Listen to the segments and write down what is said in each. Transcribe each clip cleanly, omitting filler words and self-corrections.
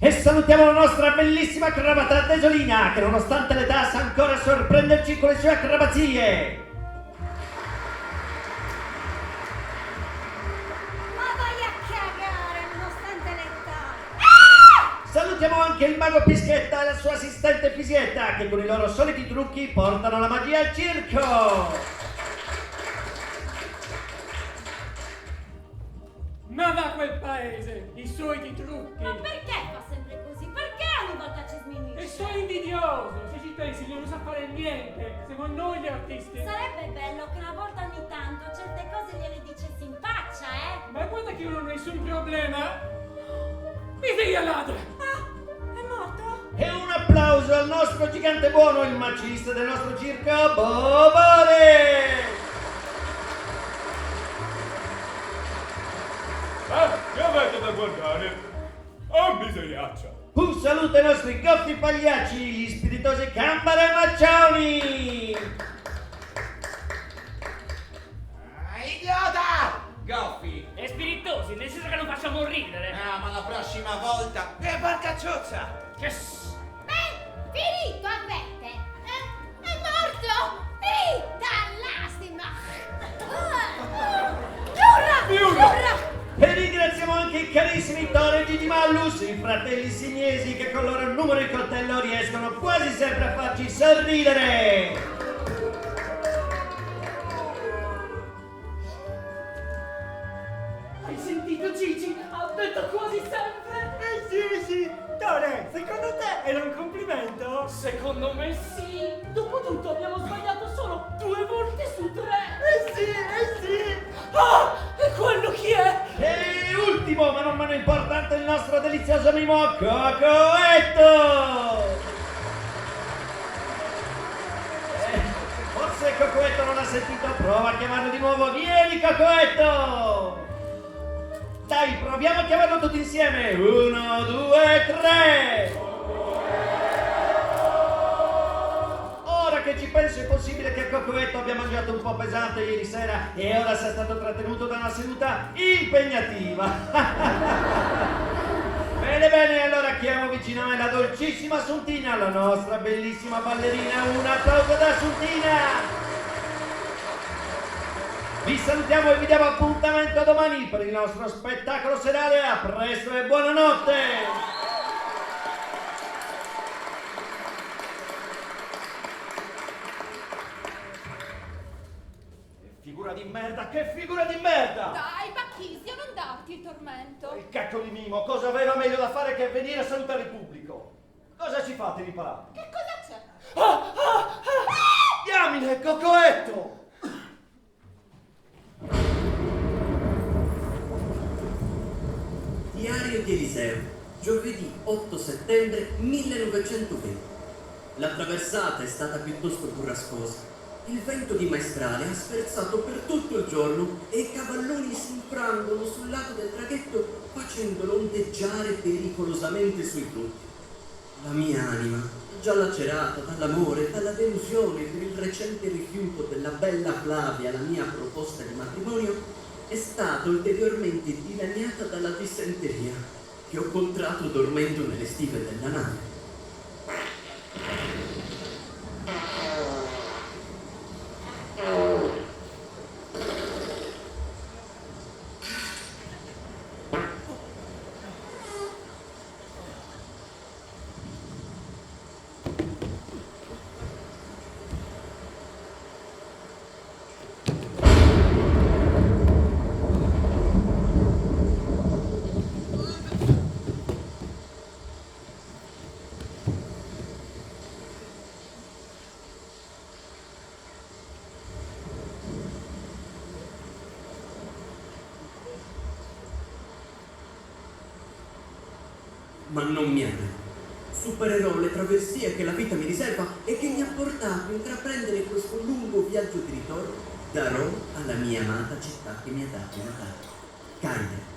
E salutiamo la nostra bellissima acrobata Desolina, che nonostante l'età sa ancora sorprenderci con le sue acrobazie. Ma vai a cagare, nonostante l'età! Salutiamo anche il mago Pischetta e la sua assistente Fisietta, che con i loro soliti trucchi portano la magia al circo. Ma va quel paese, i suoi di trucchi! Ma perché fa sempre così? Perché ogni volta ci E sminuisce? sono invidioso! Se ci pensi non sa fare niente! Siamo noi gli artisti! Sarebbe bello che una volta ogni tanto certe cose gliele dicessi in faccia, Ma guarda che io non ho nessun problema! Mi figlia ladra! Ah, è morto? E un applauso al nostro gigante buono, il macista del nostro circo, Bobore! Che avete da guardare? Oh, miseriaccia! Un saluto ai nostri goffi pagliacci, gli spiritosi Cambara e Maccioni! Idiota! Goffi! E spiritosi, nel senso che non facciamo ridere. Ah, ma la prossima volta... porca ciozza! Yes. Finito, avverte! È morto! Finita l'astima! Giura! E ringraziamo anche i carissimi Toro e Gigi Mallus, i fratelli signesi che con il loro numero di coltello riescono quasi sempre a farci sorridere! Hai sentito Gigi? Ha detto quasi sempre! Sì, Tore, secondo te era un complimento? Secondo me sì! Dopotutto abbiamo sbagliato solo 2 volte su 3! Sì! Ah! E quello chi è? E ultimo, ma non meno importante, il nostro delizioso mimo Cocoetto! Forse Cocoetto non ha sentito, prova a chiamarlo di nuovo, vieni Cocoetto! Dai, proviamo a chiamarlo tutti insieme, 1, 2, 3! Ora che ci penso è possibile che Cocoetto abbia mangiato un po' pesante ieri sera e ora sia stato trattenuto da una seduta impegnativa. Bene, allora chiamo vicino a me la dolcissima Assuntina, la nostra bellissima ballerina. Un applauso da Assuntina! Vi salutiamo e vi diamo appuntamento domani per il nostro spettacolo serale. A presto e buonanotte! Che figura di merda! Dai, Bachisio, non darti il tormento. Il cacchio di Mimo, cosa aveva meglio da fare che venire a salutare il pubblico? Cosa ci fate lì là? Che cosa c'è? Diamine, Cocoetto! Diario di Eliseo, giovedì 8 settembre 1920. La traversata è stata piuttosto burrascosa. Il vento di maestrale ha sferzato per tutto il giorno e i cavalloni si infrangono sul lato del traghetto facendolo ondeggiare pericolosamente sui frutti. La mia anima, già lacerata dall'amore, dalla delusione per il recente rifiuto della bella Flavia alla mia proposta di matrimonio, è stata ulteriormente dilaniata dalla dissenteria che ho contratto dormendo nelle stive della nave. Ma non mi arrendo. Supererò le traversie che la vita mi riserva e che mi ha portato a intraprendere questo lungo viaggio di ritorno da Roma alla mia amata città che mi ha dato i natali, Cagliari.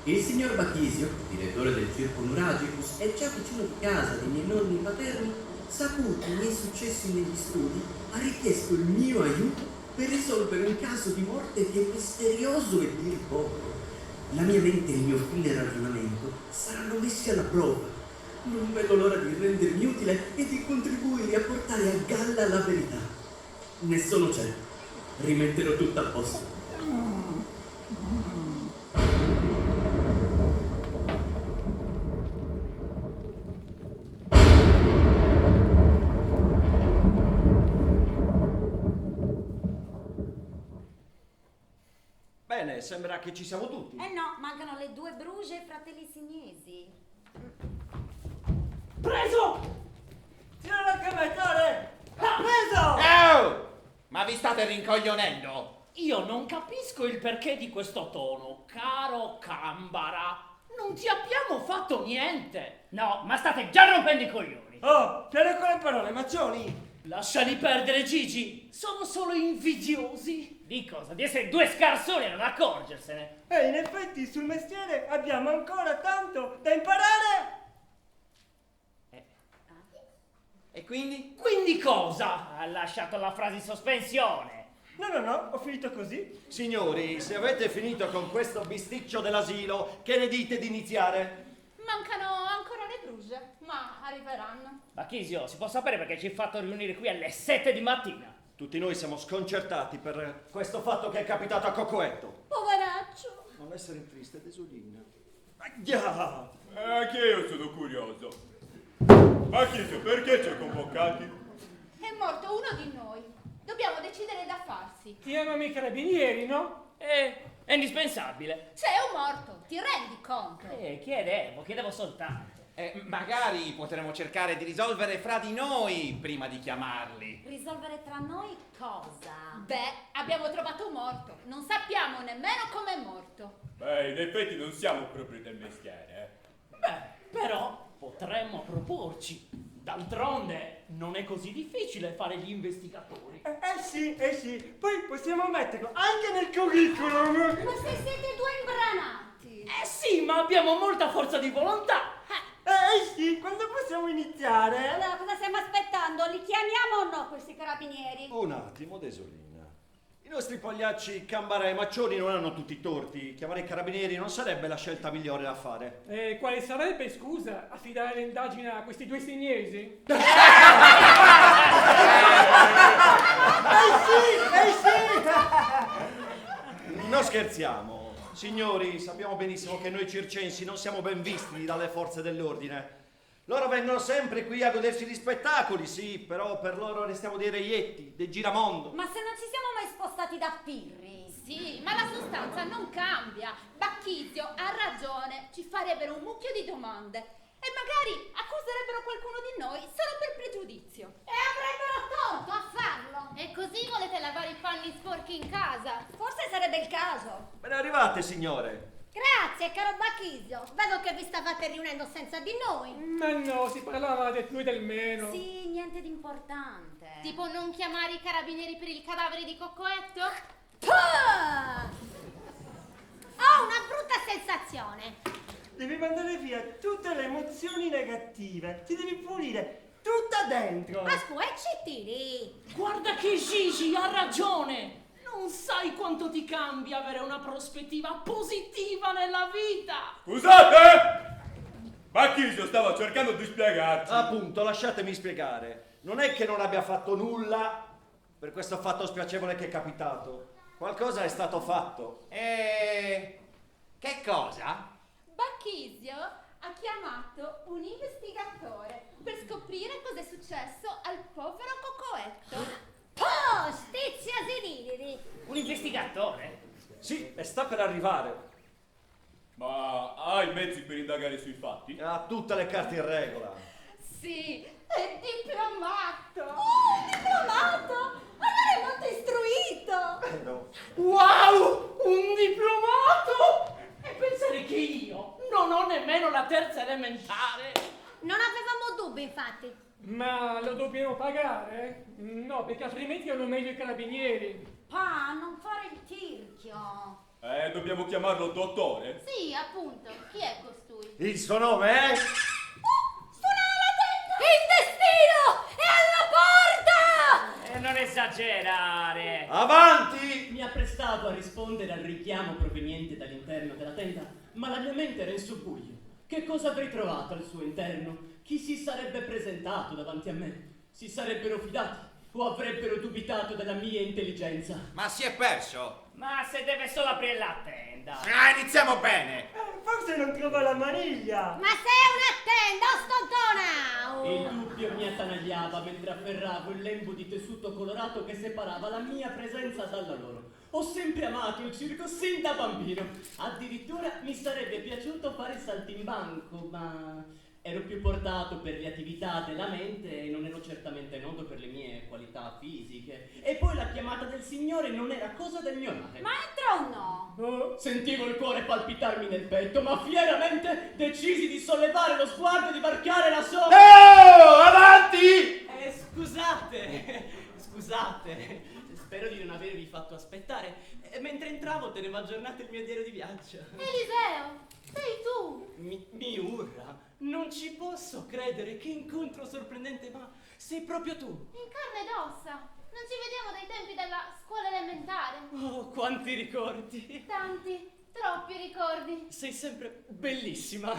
Il signor Bachisio, direttore del Circo Nuragicus e già vicino di casa dei miei nonni paterni, saputo i miei successi negli studi, ha richiesto il mio aiuto per risolvere un caso di morte che è misterioso e dir poco. La mia mente e il mio fine ragionamento saranno messi alla prova Non vedo l'ora di rendermi utile e di contribuire a portare a galla la verità. Ne sono certo. Rimetterò tutto a posto. Bene, sembra che ci siamo tutti. Eh no, mancano le due Bruge e i fratelli Signesi. Preso! Tiralo anche me, Tore! Preso! Oh! Ma vi state rincoglionendo? Io non capisco il perché di questo tono, caro Cambara. Non ti abbiamo fatto niente. No, ma state già rompendo i coglioni. Oh, piano con le parole, maccioni! Lasciali perdere, Gigi. Sono solo invidiosi. Di cosa? Di essere due scarsoni e non accorgersene. E in effetti sul mestiere abbiamo ancora tanto da imparare! E quindi? Quindi cosa? Ha lasciato la frase in sospensione. No, ho finito così. Signori, se avete finito con questo bisticcio dell'asilo, che ne dite di iniziare? Mancano ancora le Bruge, ma arriveranno. Bachisio, si può sapere perché ci hai fatto riunire qui alle 7 di mattina? Tutti noi siamo sconcertati per questo fatto che è capitato a Cocoetto. Poveraccio. Non essere triste, Desolina. Ahia! Anche io sono curioso. Ma chiedo, perché ci hai convocati? È morto uno di noi. Dobbiamo decidere da farsi. Chiamami i carabinieri, no? È indispensabile. C'è un morto, ti rendi conto? Chiedevo soltanto. Magari potremmo cercare di risolvere fra di noi prima di chiamarli. Risolvere tra noi cosa? Beh, abbiamo trovato un morto. Non sappiamo nemmeno com'è morto. Beh, in effetti non siamo proprio del mestiere, Beh, però potremmo proporci. D'altronde non è così difficile fare gli investigatori. Sì. Poi possiamo metterlo anche nel curriculum. Ma se siete due imbranati. Sì, ma abbiamo molta forza di volontà. Sì, quando possiamo iniziare? Allora cosa stiamo aspettando? Li chiamiamo o no questi carabinieri? Un attimo, Desolina. I nostri pagliacci Cambara e Maccioni non hanno tutti i torti. Chiamare i carabinieri non sarebbe la scelta migliore da fare. E quale sarebbe, scusa, affidare l'indagine a questi due signesi? Non scherziamo. Signori, sappiamo benissimo che noi circensi non siamo ben visti dalle forze dell'ordine. Loro vengono sempre qui a godersi gli spettacoli, sì, però per loro restiamo dei reietti, dei giramondo. Ma se non ci siamo mai spostati da Pirri? Sì, ma la sostanza non cambia. Bacchizio ha ragione. Ci farebbero un mucchio di domande. E magari accuserebbero qualcuno di noi solo per pregiudizio. E avrebbero torto a farlo! E così volete lavare i panni sporchi in casa? Forse sarebbe il caso. Ben arrivate, signore. Grazie, caro Bachisio. Vedo che vi stavate riunendo senza di noi. Ma no, si parlava del più e del meno. Sì, niente di importante. Tipo non chiamare i carabinieri per il cadavere di Cocoetto? Puh! Ho una brutta sensazione. Devi mandare via tutte le emozioni negative. Ti devi pulire tutta dentro. Ma scueciti! Guarda che Gigi ha ragione. Non sai quanto ti cambia avere una prospettiva positiva nella vita. Scusate! Bachisio stava cercando di spiegarci. Appunto, lasciatemi spiegare. Non è che non abbia fatto nulla per questo fatto spiacevole che è capitato. Qualcosa è stato fatto. Che cosa? Bachisio ha chiamato un investigatore per scoprire cosa è successo al povero Cocoetto. Oh, stizia senili! Un investigatore? Sì, e sta per arrivare. Ma hai mezzi per indagare sui fatti? Ha tutte le carte in regola. Sì, è diplomato. Un diplomato! Allora è molto istruito! No. Wow! Un diplomato! E pensare che io non ho nemmeno la terza elementare. Non avevamo dubbi, infatti. Ma lo dobbiamo pagare? No, perché altrimenti hanno meglio i carabinieri. Pa, non fare il tirchio. Dobbiamo chiamarlo dottore? Sì, appunto. Chi è costui? Il suo nome è? Il destino è alla porta! E non esagerare. Avanti! Mi apprestavo a rispondere al richiamo proveniente dall'interno della tenda, ma la mia mente era in subbuglio. Che cosa avrei trovato al suo interno chi si sarebbe presentato davanti a me? Si sarebbero fidati o avrebbero dubitato della mia intelligenza? Ma si è perso? Ma se deve solo aprire la tenda. Ah, iniziamo bene! Forse non trova la maniglia. Ma sei una tenda, Il dubbio mi attanagliava mentre afferravo il lembo di tessuto colorato che separava la mia presenza dalla loro. Ho sempre amato il circo sin da bambino. Addirittura mi sarebbe piaciuto fare saltimbanco, ma ero più portato per le attività della mente e non ero certamente noto per le mie qualità fisiche. E poi la chiamata del Signore non era cosa da ignorare. Ma entra o no? Oh, sentivo il cuore palpitarmi nel petto, ma fieramente decisi di sollevare lo sguardo e di varcare la sopra. Oh, avanti! Scusate. Spero di non avervi fatto aspettare. Mentre entravo tenevo aggiornato il mio diario di viaggio. Eliseo, sei tu? Mi urra. Non ci posso credere, che incontro sorprendente, ma sei proprio tu. In carne ed ossa. Non ci vediamo dai tempi della scuola elementare. Oh, quanti ricordi. Tanti, troppi ricordi. Sei sempre bellissima.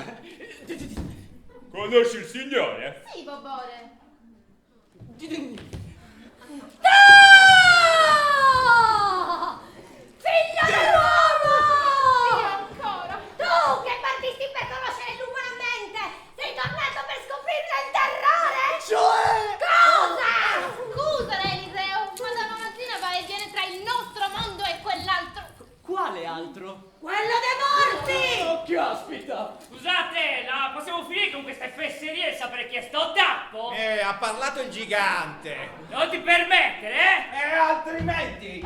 Conosci il signore? Sì, Bobore. Figlio dell'uomo! Sì, ancora. Tu che partisti per conoscere il lupo nella mente, sei tornato per scoprirne il terrore? Cioè? Cosa? Scusale, Eliseo, ma da una mattina va e viene tra il nostro mondo e quell'altro. Quale altro? Quello dei morti! Oh, caspita! Scusate, la possiamo finire con queste fesserie e sapere chi è sto tappo? Ha parlato il gigante! Non ti permettere, eh? Altrimenti! E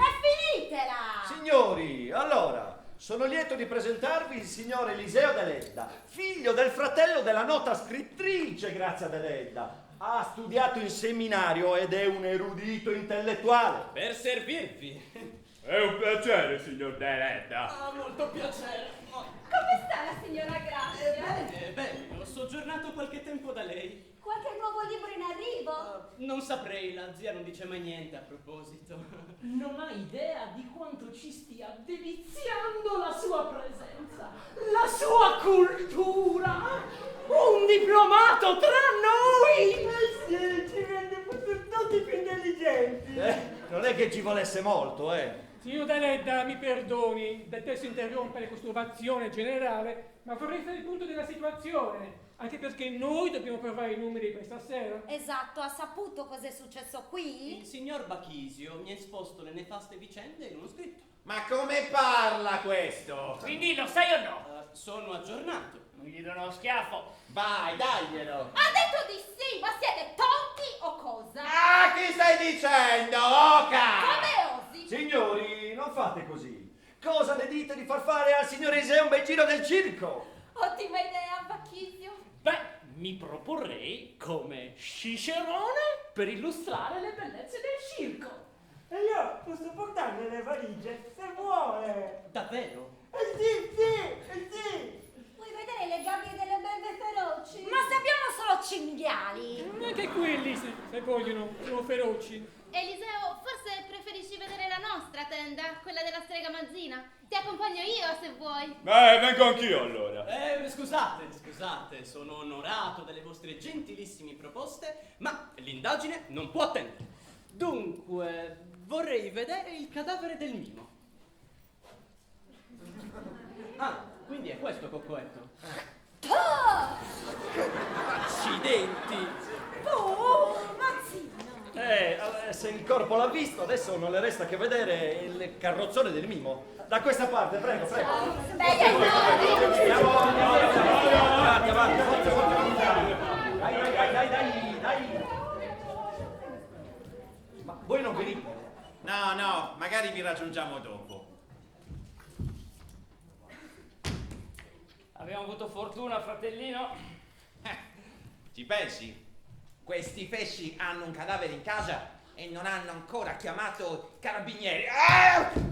finitela! Signori, allora, sono lieto di presentarvi il signor Eliseo Deledda, figlio del fratello della nota scrittrice Grazia Deledda. Ha studiato in seminario ed è un erudito intellettuale. Per servirvi. È un piacere, signor Deledda. Ah, molto piacere. Come sta la signora Grazia? Bene, ho soggiornato qualche tempo da lei. Qualche nuovo libro in arrivo? Non saprei, la zia non dice mai niente a proposito. Non ha idea di quanto ci stia deliziando la sua presenza, la sua cultura. Un diplomato tra noi! Sì, ci rende tutti più intelligenti. Non è che ci volesse molto, Signor Deledda, mi perdoni, detesto interrompere questa ovazione generale, ma vorrei fare il punto della situazione, anche perché noi dobbiamo provare i numeri questa sera. Esatto, ha saputo cos'è successo qui? Il signor Bachisio mi ha esposto le nefaste vicende in uno scritto. Ma come parla questo? Quindi lo sai o no? Sono aggiornato. Non gli do uno schiaffo. Vai, daglielo! Ha detto di sì, ma siete tonti o cosa? Ah, chi stai dicendo, Oca? Come osi? Signori, non fate così. Cosa ne dite di far fare al signor Eliseo un bel giro del circo? Ottima idea, Bachisio. Beh, mi proporrei come cicerone per illustrare le bellezze del circo. E io posso portarle le valigie, se vuole. Davvero? Sì. Vuoi vedere le gabbie delle belle feroci? Ma se abbiamo solo cinghiali! Anche quelli, se vogliono, sono feroci. Eliseo, forse preferisci vedere la nostra tenda, quella della strega Mazzina? Ti accompagno io se vuoi. Vengo anch'io allora. Scusate, sono onorato delle vostre gentilissime proposte, ma l'indagine non può attendere. Dunque, vorrei vedere il cadavere del mimo. Ah, quindi è questo Coccoetto. Accidenti! Mazzino! Se il corpo l'ha visto, adesso non le resta che vedere il carrozzone del mimo. Da questa parte, prego. Andiamo! Avanti, forza. Dai. Ma voi non venite? No, magari vi raggiungiamo dopo. Abbiamo avuto fortuna, fratellino. Ci pensi? Questi fesci hanno un cadavere in casa e non hanno ancora chiamato i carabinieri.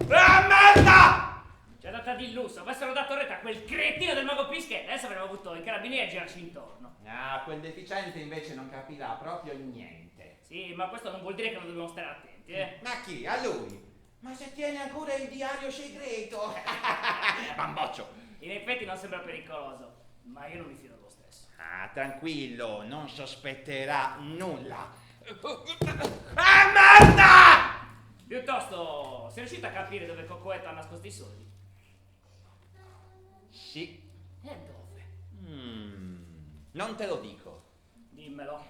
Merda! C'è data di lusso, avessero dato retta a quel cretino del mago Pischè, adesso avremmo avuto i carabinieri a girarci intorno. Ah, quel deficiente invece non capirà proprio niente. Sì, ma questo non vuol dire che non dobbiamo stare attenti, eh. Ma chi? A lui? Ma se tiene ancora il diario segreto! Bamboccio! In effetti non sembra pericoloso, ma io non mi fido lo stesso. Ah, tranquillo, non sospetterà nulla. Ah, merda! Piuttosto, sei riuscito a capire dove Cocoetta ha nascosto i soldi? Sì. E dove? Non te lo dico. Dimmelo.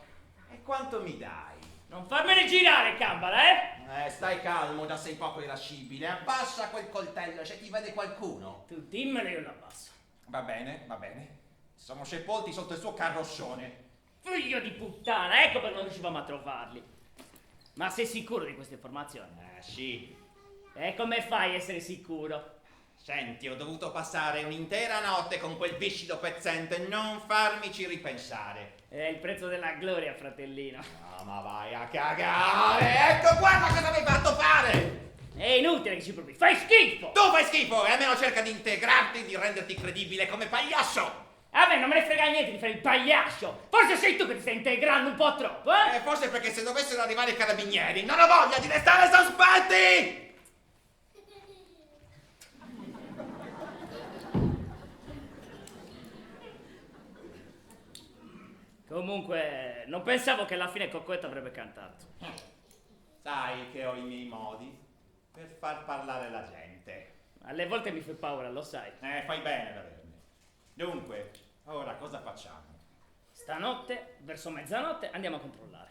E quanto mi dai? Non farmene girare, Cambara, Stai calmo, da sei poco irascibile. Abbassa quel coltello se ti vede qualcuno. Tu dimmelo, io lo abbasso. Va bene, va bene. Sono sepolti sotto il suo carrozzone. Figlio di puttana, ecco perché non riuscivamo a trovarli. Ma sei sicuro di queste informazioni? Sì. E come fai a essere sicuro? Senti, ho dovuto passare un'intera notte con quel viscido pezzente, non farmici ripensare. È il prezzo della gloria, fratellino. No, ma vai a cagare! Ecco, guarda cosa mi hai fatto fare! È inutile che ci provi, fai schifo! Tu fai schifo e almeno cerca di integrarti, di renderti credibile come pagliaccio! A me non me ne frega niente di fare il pagliaccio! Forse sei tu che ti stai integrando un po' troppo, eh? Forse perché se dovessero arrivare i carabinieri non ho voglia di restare sospetti! Comunque, non pensavo che alla fine Cocoetta avrebbe cantato. Sai che ho i miei modi per far parlare la gente. Alle volte mi fai paura, lo sai. Fai bene ad averne. Dunque, ora cosa facciamo? Stanotte, verso mezzanotte, andiamo a controllare.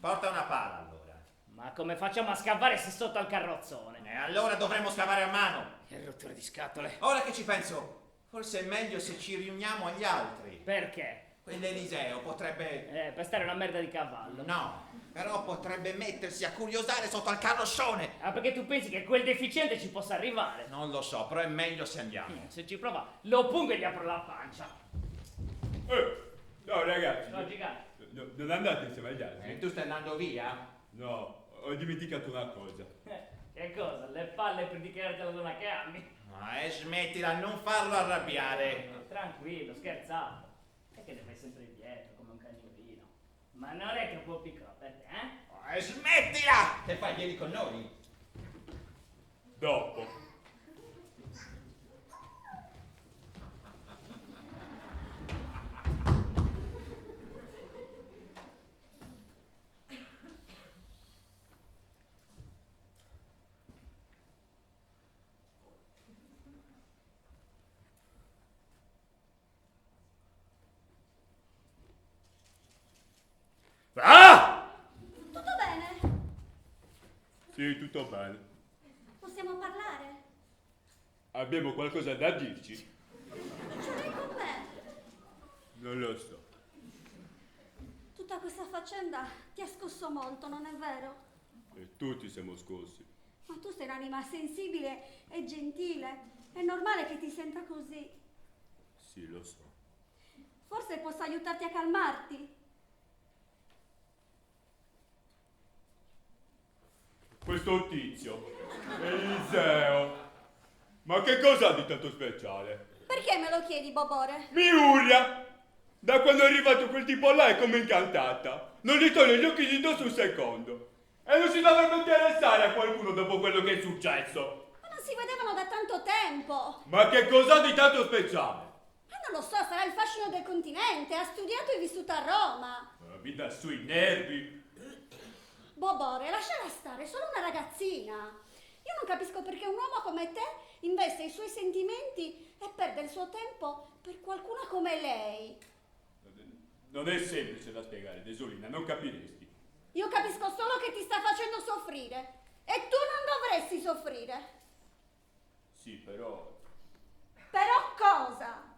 Porta una pala allora. Ma come facciamo a scavare se sotto al carrozzone? Allora dovremo scavare a mano. Che rottura di scatole. Ora che ci penso, forse è meglio se ci riuniamo agli altri. Perché? Quell'Eliseo potrebbe... per stare una merda di cavallo. No, però potrebbe mettersi a curiosare sotto al carrozzone. Ah, perché tu pensi che quel deficiente ci possa arrivare? Non lo so, però è meglio se andiamo. Se ci prova, lo pungo e gli apro la pancia. No, ragazzi. No, gigante. Non andate insieme agli altri. Tu stai andando via? No, ho dimenticato una cosa. Che cosa? Le palle per dichiarare la donna che ami? Smettila, non farlo arrabbiare. Tranquillo, scherzato. È che ne fai sempre dietro, come un cagnolino. Ma non è troppo piccolo per te, eh? Smettila! Che fai, vieni con noi? Dopo. Tutto bene? Sì, tutto bene. Possiamo parlare? Abbiamo qualcosa da dirci? Ce l'hai con me? Non lo so. Tutta questa faccenda ti ha scosso molto, non è vero? E tutti siamo scossi. Ma tu sei un'anima sensibile e gentile. È normale che ti senta così. Sì, lo so. Forse posso aiutarti a calmarti. Questo tizio, Eliseo. Ma che cosa ha di tanto speciale? Perché me lo chiedi, Bobore? Mi urla! Da quando è arrivato quel tipo là è come incantata. Non gli toglie gli occhi di dosso un secondo. E non si dovrebbe interessare a qualcuno dopo quello che è successo. Ma non si vedevano da tanto tempo. Ma che cosa ha di tanto speciale? Ma non lo so, sarà il fascino del continente. Ha studiato e vissuto a Roma. Mi dà sui nervi. Bobore, lasciala stare, è solo una ragazzina. Io non capisco perché un uomo come te investe i suoi sentimenti e perde il suo tempo per qualcuna come lei. Non è semplice da spiegare, Desolina, non capiresti. Io capisco solo che ti sta facendo soffrire. E tu non dovresti soffrire. Sì, però... Però cosa?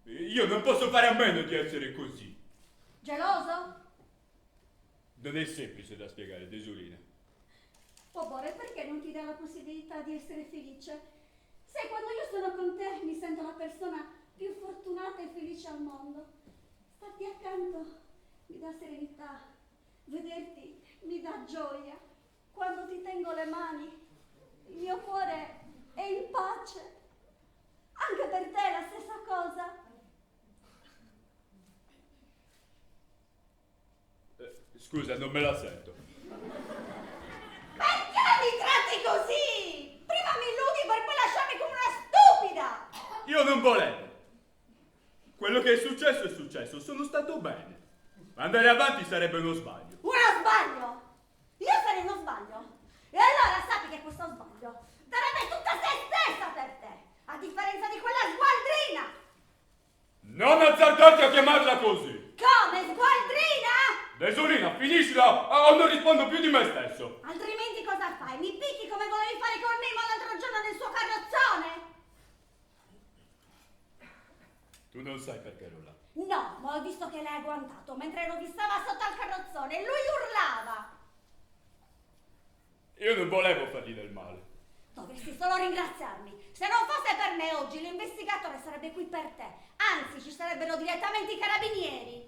Io non posso fare a meno di essere così. Geloso? Non è semplice da spiegare, Desolina. Bobore, perché non ti dà la possibilità di essere felice? Sai, quando io sono con te mi sento la persona più fortunata e felice al mondo. Starti accanto mi dà serenità, vederti mi dà gioia. Quando ti tengo le mani, il mio cuore è in pace. Anche per te è la stessa cosa. Scusa, non me la sento. Perché mi tratti così? Prima mi illudi per poi lasciarmi come una stupida! Io non volevo. Quello che è successo, sono stato bene. Andare avanti sarebbe uno sbaglio. Uno sbaglio? Io sarei uno sbaglio? E allora sappi che questo sbaglio darebbe tutta se stessa per te, a differenza di quella sgualdrina. Non azzardarti a chiamarla così. Come sgualdrina? Desolina, finiscila o non rispondo più di me stesso. Altrimenti cosa fai? Mi picchi come volevi fare con Mimo l'altro giorno nel suo carrozzone? Tu non sai perché ero là. No, ma ho visto che l'hai agguantato mentre lo fissava sotto al carrozzone e lui urlava. Io non volevo fargli del male. Dovresti solo ringraziarmi. Se non fosse per me oggi l'investigatore sarebbe qui per te. Anzi, ci sarebbero direttamente i carabinieri.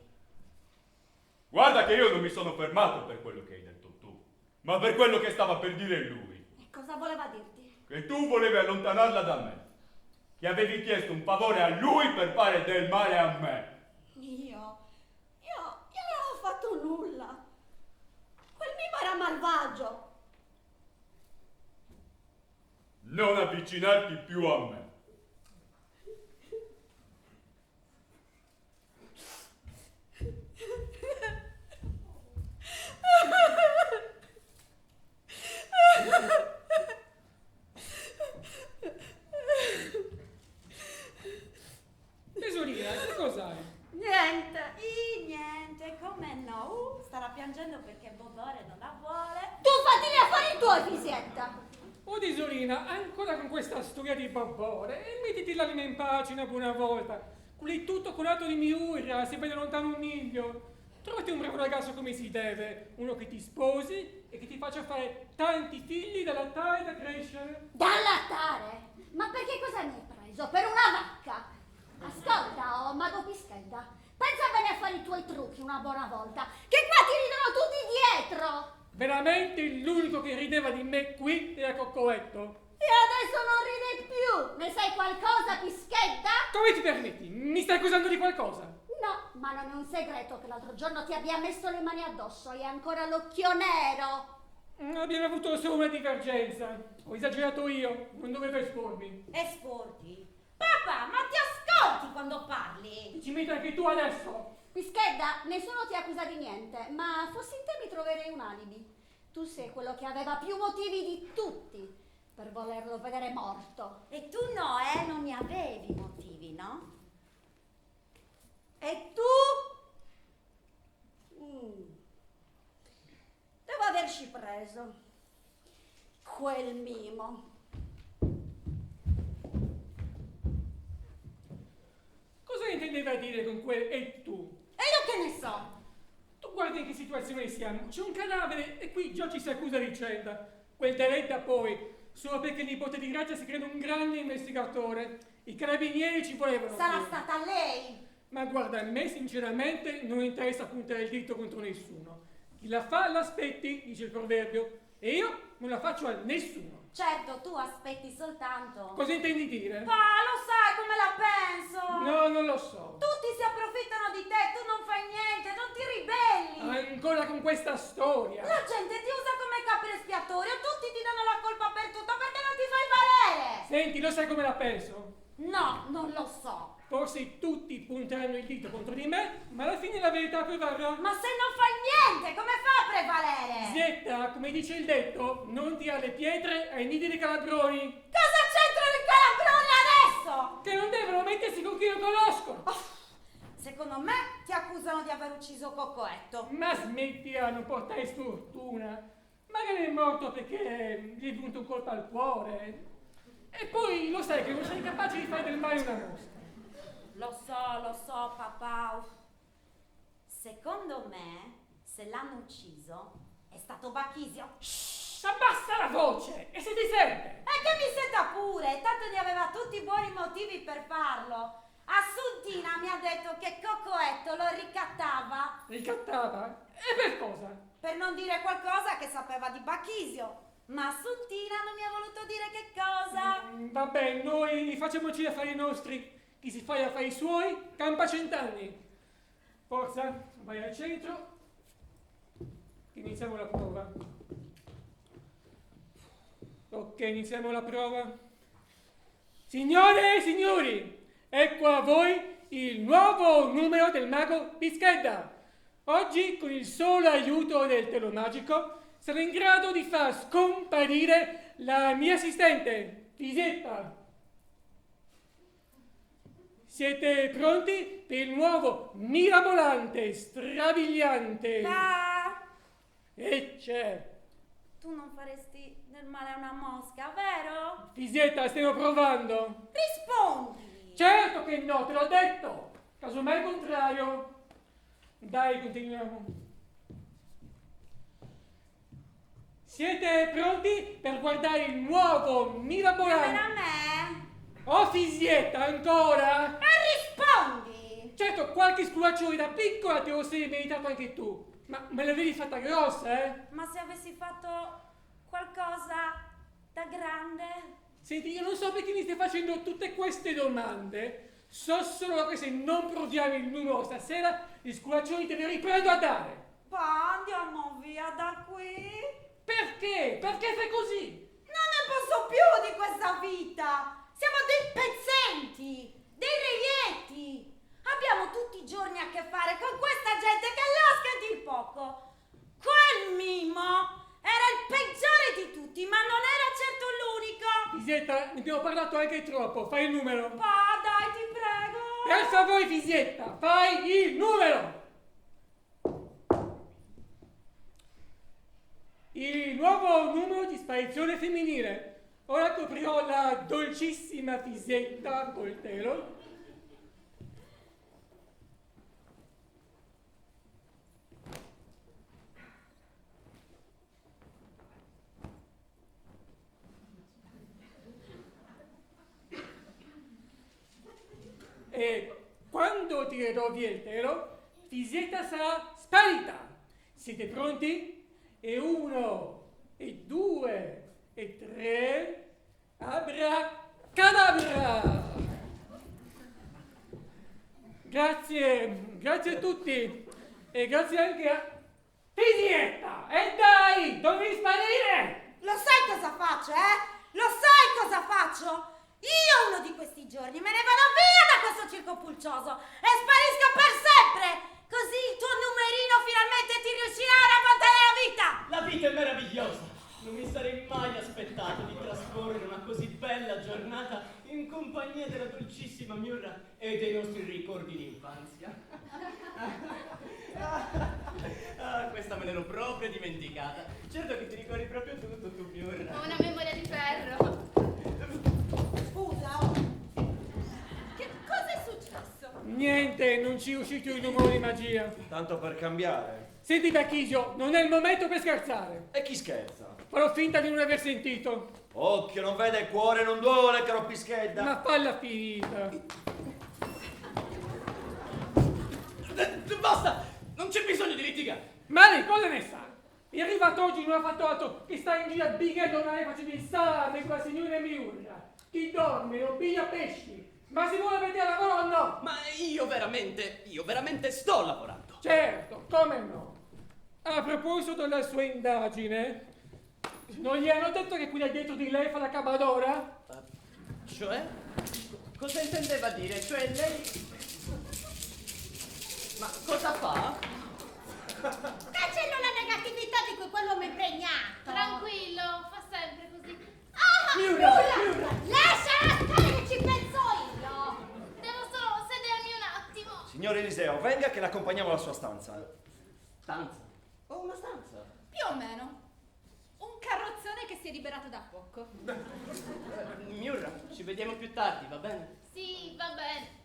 Guarda che io non mi sono fermato per quello che hai detto tu, ma per quello che stava per dire lui. E cosa voleva dirti? Che tu volevi allontanarla da me. Che avevi chiesto un favore a lui per fare del male a me. Io non ho fatto nulla. Quel Mimo era malvagio. Non avvicinarti più a me. Tesorina, che cos'hai? Niente, come no? Starà piangendo perché Bobore non la vuole. Tu fatti gli affari tuoi, fisietta. Oh tesorina, ancora con questa storia di Bobbore, e mettiti l'anima in pace una buona volta. Quelli tutto colato di miura, si vede lontano un miglio. Trovati un bravo ragazzo come si deve, uno che ti sposi e che ti faccia fare tanti figli da lattare e da crescere. Da allattare? Ma perché cosa mi hai preso? Per una vacca? Ascolta, oh mago Pischedda, pensa bene a fare i tuoi trucchi una buona volta, che qua ti ridono tutti dietro! Veramente l'unico che rideva di me qui era Coccoetto. E adesso non ride più! Ne sai qualcosa, Pischedda? Come ti permetti? Mi stai accusando di qualcosa? No, ma non è un segreto che l'altro giorno ti abbia messo le mani addosso e ancora l'occhio nero. Abbiamo avuto solo una divergenza. Ho esagerato io, non dovevo espormi. Esporti? Papà, ma ti ascolti quando parli? Ci metti anche tu adesso? Pischedda, nessuno ti accusa di niente, ma fossi in te mi troverei un alibi. Tu sei quello che aveva più motivi di tutti per volerlo vedere morto. E tu no, non ne avevi motivi, no? E tu? Devo averci preso quel Mimo. Cosa intendeva dire con quel e tu? E io che ne so? Tu guarda in che situazione siamo. C'è un cadavere e qui già ci si accusa a vicenda. Quel Teretta poi, solo perché il nipote di Grazia si crede un grande investigatore. I carabinieri ci volevano. Sarà stata lei. Ma guarda, a me sinceramente non interessa puntare il dito contro nessuno. Chi la fa l'aspetti, dice il proverbio, e io non la faccio a nessuno. Certo, tu aspetti soltanto. Cosa intendi dire? Pa, lo sai come la penso? No, non lo so. Tutti si approfittano di te, tu non fai niente, non ti ribelli. Ancora con questa storia. La gente ti usa come capro espiatorio, tutti ti danno la colpa per tutto perché non ti fai valere. Senti, lo sai come la penso? No, non lo so. Forse tutti punteranno il dito contro di me, ma alla fine la verità prevarrà. Ma se non fai niente, come fa a prevalere? Zietta, come dice il detto, non tira le pietre ai nidi dei calabroni. Cosa c'entrano i calabroni adesso? Che non devono mettersi con chi non conoscono. Secondo me ti accusano di aver ucciso Coccoetto. Ma smettila, non portare sfortuna. Magari è morto perché gli è venuto un colpo al cuore. E poi lo sai che non sei capace di fare del male a una mosca. Lo so, papà. Secondo me, se l'hanno ucciso, è stato Bachisio. Shhh, abbassa la voce e se ti sente. E che mi senta pure, tanto ne aveva tutti i buoni motivi per farlo. Assuntina mi ha detto che Coccoetto lo ricattava. Ricattava? E per cosa? Per non dire qualcosa che sapeva di Bachisio. Ma Assuntina non mi ha voluto dire che cosa. Vabbè, noi facciamoci gli affari nostri. Chi si fa gli affari suoi, campa 100 anni. Forza, vai al centro. Iniziamo la prova. Ok, iniziamo la prova. Signore e signori, ecco a voi il nuovo numero del mago Pischedda. Oggi, con il solo aiuto del telo magico, sarò in grado di far scomparire la mia assistente, Fisietta. Siete pronti per il nuovo mirabolante, strabiliante? E c'è. Tu non faresti del male a una mosca, vero? Fisietta, stiamo provando. Rispondi! Certo che no, te l'ho detto. Casomai il contrario. Dai, continuiamo. Siete pronti per guardare il nuovo mirabolante? Per a me? Oh, Fisietta, ancora? E rispondi! Certo, qualche sculaccione da piccola te lo sei meritato anche tu. Ma me l'avevi fatta grossa, eh? Ma se avessi fatto qualcosa da grande? Senti, io non so perché mi stai facendo tutte queste domande. So solo che se non proviamo il numero stasera, gli sculaccioni te li riprendo a dare. Pa, andiamo via da qui. Perché? Perché fai così? Non ne posso più di questa vita. Siamo dei pezzenti, dei reietti. Abbiamo tutti i giorni a che fare con questa gente che lasca a dir poco. Quel Mimo era il peggiore di tutti, ma non era certo l'unico. Fisietta, ne abbiamo parlato anche troppo. Fai il numero. Pa, dai, ti prego. Per favore, Fisietta, fai il numero. Il nuovo numero di sparizione femminile. Ora coprirò la dolcissima Fisietta col telo. E quando tirerò via il telo, Fisietta sarà sparita. Siete pronti? E 1, e 2, e 3, abracadabra! Grazie a tutti e grazie anche a Fisietta! E dai, dovevi sparire! Lo sai cosa faccio, Lo sai cosa faccio? Io uno di questi giorni me ne vado via da questo circo pulcioso e sparisco per sempre! Così il tuo numerino finalmente ti riuscirà a raccontare la vita! La vita è meravigliosa! Non mi sarei mai aspettato di trascorrere una così bella giornata in compagnia della dolcissima Miurra e dei nostri ricordi di infanzia. Questa me l'ero proprio dimenticata. Certo che ti ricordi proprio tutto, tu Miurra. Ho una memoria di ferro. Scusa, Che cosa è successo? Niente, non ci è uscito il numero di magia. Tanto per cambiare. Senti, Bachisio, non è il momento per scherzare. E chi scherza? Farò finta di non aver sentito. Occhio, non vede, cuore non duole, caro Pischedda. Ma falla finita. Basta! Non c'è bisogno di litigare! Male, cosa ne sa? È arrivato oggi un affattorato che sta in giro a bighellonare facendo il salame con la signora Miurra. Chi dorme non piglia pesci. Ma si vuole mettere a lavoro o no? Ma io veramente sto lavorando. Certo, come no? A proposito della sua indagine, non gli hanno detto che quella dietro di lei fa la cabadora? Cioè? Cosa intendeva dire? Cioè lei... Ma cosa fa? cancello la negatività di cui quell'uomo è impegnato! Tranquillo, fa sempre così. Miurra! Lasciala stare che ci penso io! Devo solo sedermi un attimo. Signor Eliseo, venga che l'accompagniamo alla sua stanza. Stanza? Oh, una stanza? Più o meno. Un carrozzone che si è liberato da poco. Miurra, ci vediamo più tardi, va bene? Sì, va bene.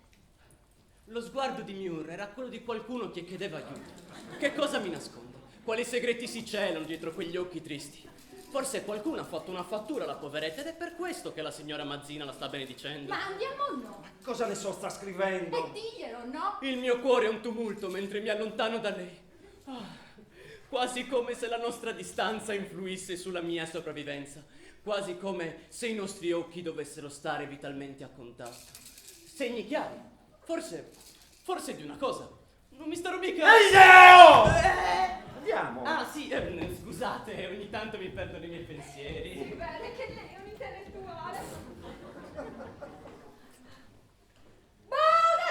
Lo sguardo di Miurra era quello di qualcuno che chiedeva aiuto. Che cosa mi nasconde? Quali segreti si celano dietro quegli occhi tristi? Forse qualcuno ha fatto una fattura alla poveretta ed è per questo che la signora Mazzina la sta benedicendo. Ma andiamo o no? Cosa ne so sta scrivendo? E diglielo, no? Il mio cuore è un tumulto mentre mi allontano da lei. Quasi come se la nostra distanza influisse sulla mia sopravvivenza. Quasi come se i nostri occhi dovessero stare vitalmente a contatto. Segni chiari. Forse di una cosa. Non mi starò mica... Eliseo! Andiamo. Ah sì, scusate, ogni tanto mi perdo nei miei pensieri. Che bello, che lei è un intellettuale. Buona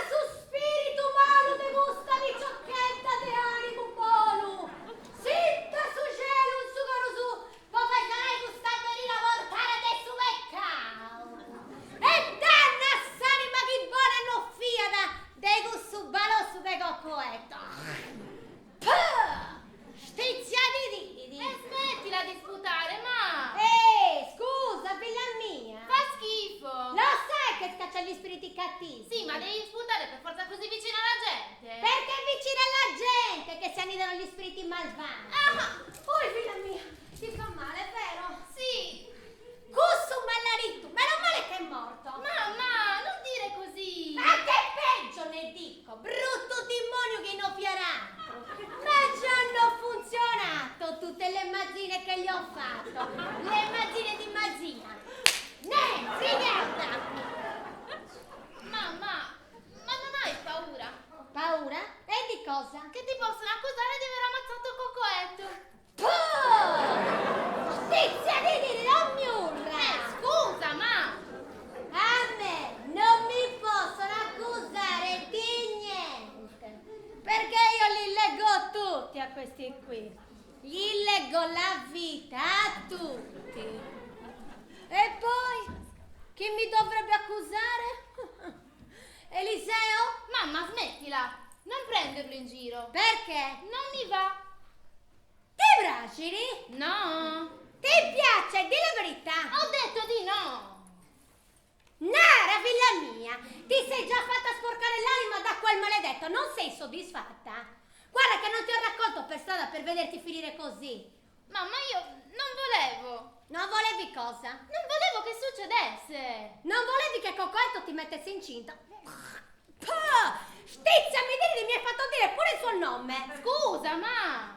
brutto demonio che non fierato. Ma già hanno funzionato tutte le mazzine che gli ho fatto. Le mazzine di mazzina. Ne, merda! Mamma, ma non hai paura? Paura? E di cosa? Che ti possono accusare di aver ammazzato Cocoetto. Stizia di dire la miurra! Scusa, ma... A me non mi possono accusare di niente, perché io li leggo tutti a questi qui. Gli leggo la vita a tutti. E poi, chi mi dovrebbe accusare? Eliseo? Mamma, smettila! Non prenderlo in giro. Perché? Non mi va. Ti bracili? No. Ti piace? Di la verità. Ho detto di no. Nara, figlia mia, ti sei già fatta sporcare l'anima da quel maledetto, non sei soddisfatta? Guarda che non ti ho raccolto per strada per vederti finire così. Mamma, io non volevo. Non volevi cosa? Non volevo che succedesse. Non volevi che Cocoetto ti mettesse incinta? Stizia, mi hai fatto dire pure il suo nome. Scusa, ma...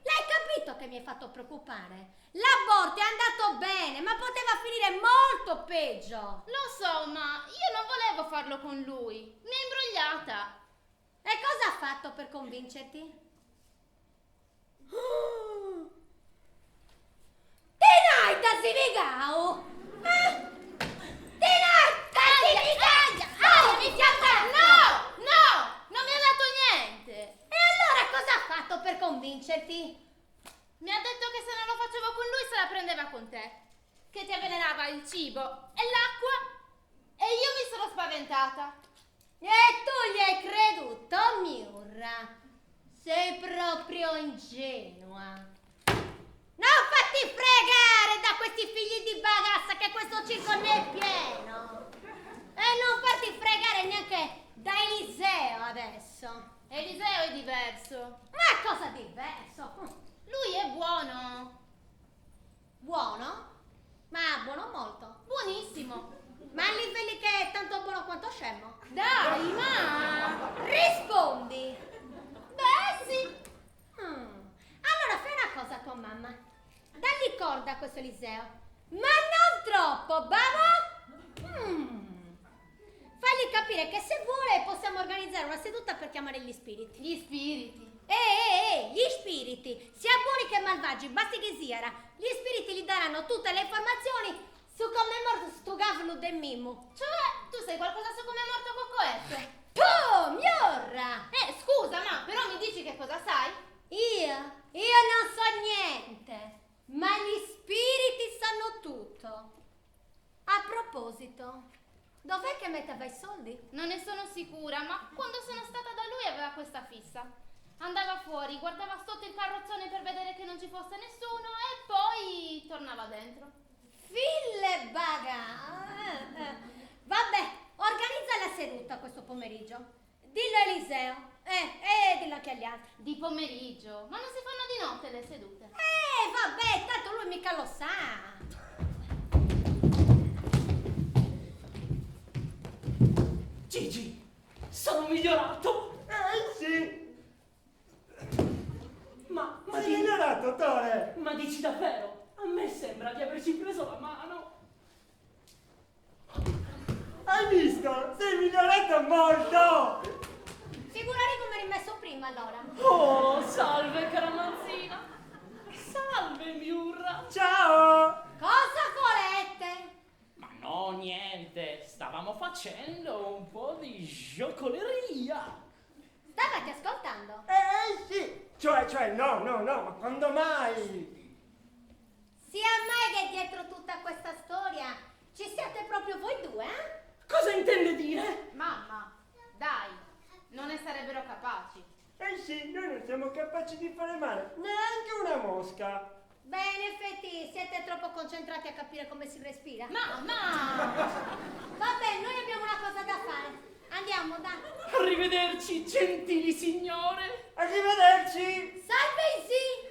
L'hai capito che mi hai fatto preoccupare? L'aborto è andato bene, ma poteva finire molto peggio. Lo so, ma io non volevo farlo con lui. Mi ha imbrogliata. E cosa ha fatto per convincerti? Tenai da Sivigao! Tenai da Sivigao! Mi fiatta! No! No! Non mi ha dato niente. E allora cosa ha fatto per convincerti? Mi ha detto che se non lo facevo con lui se la prendeva con te. Che ti avvelenava il cibo e l'acqua. E io mi sono spaventata. E tu gli hai creduto, Miurra? Sei proprio ingenua. Non fatti fregare da questi figli di bagassa che questo circo ne è pieno. E non farti fregare neanche da Eliseo adesso. Eliseo è diverso. Ma cosa diverso? Lui è buono. Buono? Ma buono molto. Buonissimo. Ma a livelli che è tanto buono quanto scemo. Dai, ma... Rispondi. Beh, sì. Allora fai una cosa con mamma. Dagli corda a questo Eliseo. Ma non troppo, bava? Fagli capire che se vuole possiamo organizzare una seduta per chiamare gli spiriti. Gli spiriti. Gli spiriti, sia buoni che malvagi, basti che siano. Gli spiriti gli daranno tutte le informazioni su come è morto sto gavolo del Mimmo. Cioè, tu sai qualcosa su come è morto Cocoetto? Tu, Miorra! Scusa, ma però mi dici che cosa sai? Io non so niente, ma gli spiriti sanno tutto. A proposito, dov'è che metteva i soldi? Non ne sono sicura, ma quando sono stata da lui aveva questa fissa. Andava fuori, guardava sotto il carrozzone per vedere che non ci fosse nessuno e poi tornava dentro. Fille baga! Vabbè, organizza la seduta questo pomeriggio. Dillo a Eliseo. Dillo anche agli altri. Di pomeriggio? Ma non si fanno di notte le sedute? Vabbè, tanto lui mica lo sa. Gigi, sono migliorato. Sì. Ma Sei migliorato, Tore. Ma dici davvero? A me sembra di averci preso la mano. Hai visto? Sei migliorato molto. Figurati come eri messo prima allora. Oh, salve caramanzina. Salve Miurra. Ciao. Cosa volete? Ma no, niente. Stavamo facendo un po' di giocoleria. Stavate ascoltando? Sì. Cioè, no, ma quando mai? Sia mai che dietro tutta questa storia ci siate proprio voi due, eh? Cosa intende dire? Mamma, dai, non ne sarebbero capaci. Sì, noi non siamo capaci di fare male, neanche una mosca. Beh, in effetti siete troppo concentrati a capire come si respira. Mamma! Vabbè, noi abbiamo una cosa da fare. Andiamo, dai. Arrivederci, gentili signore. Arrivederci. Salve, sì.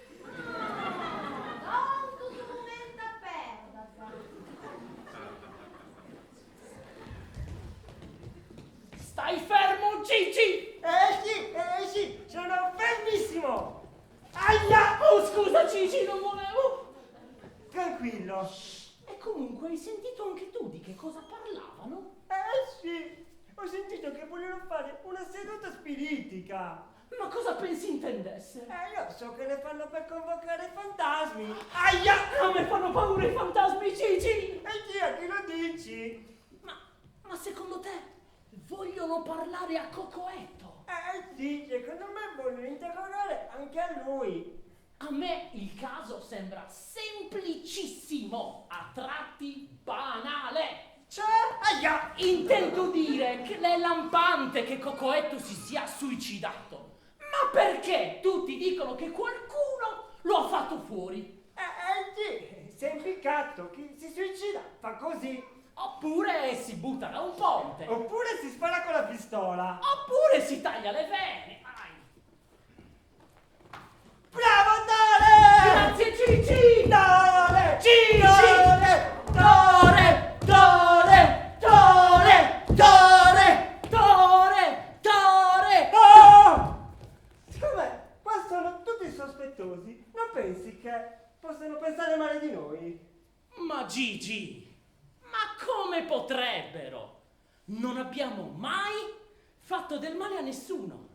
Non tutto momento a perdere. Stai fermo, Gigi. Gigi, non volevo. Tranquillo. E comunque hai sentito anche tu di che cosa parlavano? Sì, ho sentito che volevano fare una seduta spiritica. Ma cosa pensi intendesse? Io so che le fanno per convocare i fantasmi. Aia! A me fanno paura i fantasmi, Gigi! E chi a chi lo dici? Ma secondo te vogliono parlare a Cocoetto? Sì, secondo me vogliono interrogare anche a lui. A me il caso sembra semplicissimo, a tratti banale. Cioè, aia! Intendo dire che è lampante che Cocoetto si sia suicidato. Ma perché tutti dicono che qualcuno lo ha fatto fuori? Sì, si è impiccato. Chi si suicida fa così. Oppure si butta da un ponte. Oppure si spara con la pistola. Oppure si taglia le vene. Bravo Tore! Grazie Gigi! Tore! Gigi! Tore! Tore! Tore! Tore! Tore! Tore! Oh! Siccome qua sono tutti sospettosi, non pensi che possano pensare male di noi? Ma Gigi, ma come potrebbero? Non abbiamo mai fatto del male a nessuno.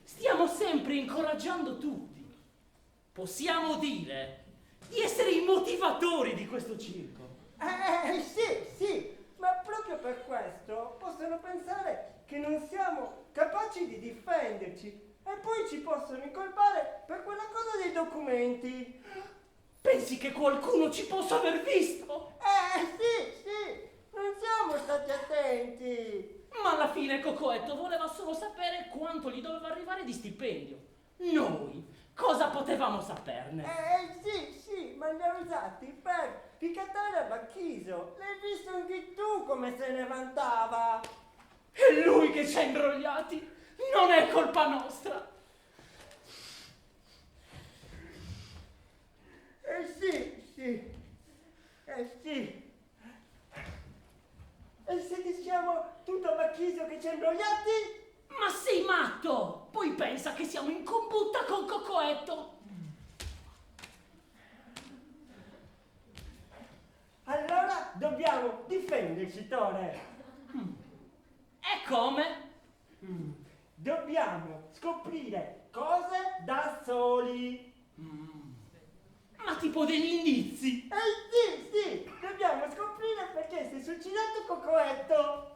Stiamo sempre incoraggiando tutti. Possiamo dire di essere i motivatori di questo circo. Sì, ma proprio per questo possono pensare che non siamo capaci di difenderci e poi ci possono incolpare per quella cosa dei documenti. Pensi che qualcuno ci possa aver visto? Sì, non siamo stati attenti. Ma alla fine Cocoetto voleva solo sapere quanto gli doveva arrivare di stipendio. Noi cosa potevamo saperne? Sì, ma li ha usati per piccatare a Bacchiso. L'hai visto anche tu come se ne vantava. È lui che ci ha imbrogliati, non è colpa nostra. Sì. E se diciamo tutto a Bacchiso che ci ha imbrogliati? Ma sei matto! Poi pensa che siamo in combutta con Cocoetto. Allora dobbiamo difenderci, Tore. E come? Dobbiamo scoprire cose da soli. Ma tipo degli indizi? Sì, dobbiamo scoprire perché si è suicidato Cocoetto.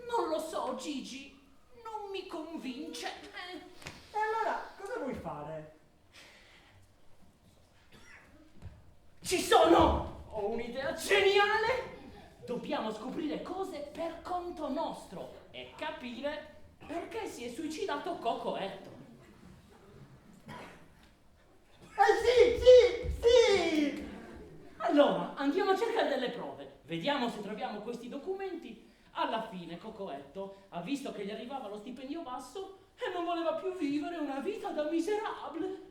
Non lo so, Gigi, non mi convince. E allora cosa vuoi fare? Ci sono! Ho un'idea geniale! Dobbiamo scoprire cose per conto nostro e capire perché si è suicidato Cocoetto. Sì! Allora, andiamo a cercare delle prove. Vediamo se troviamo questi documenti. Alla fine Cocoetto ha visto che gli arrivava lo stipendio basso e non voleva più vivere una vita da miserabile.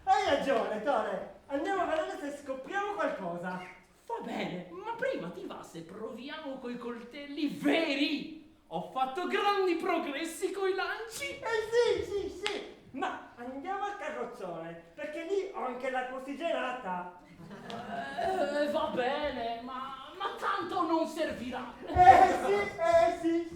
Hai ragione, Tore. Andiamo a vedere se scopriamo qualcosa. Va bene, ma prima ti va se proviamo coi coltelli veri? Ho fatto grandi progressi coi lanci. Sì. Ma andiamo al carrozzone, perché lì ho anche la cortigianata. Va bene, ma tanto non servirà. Sì.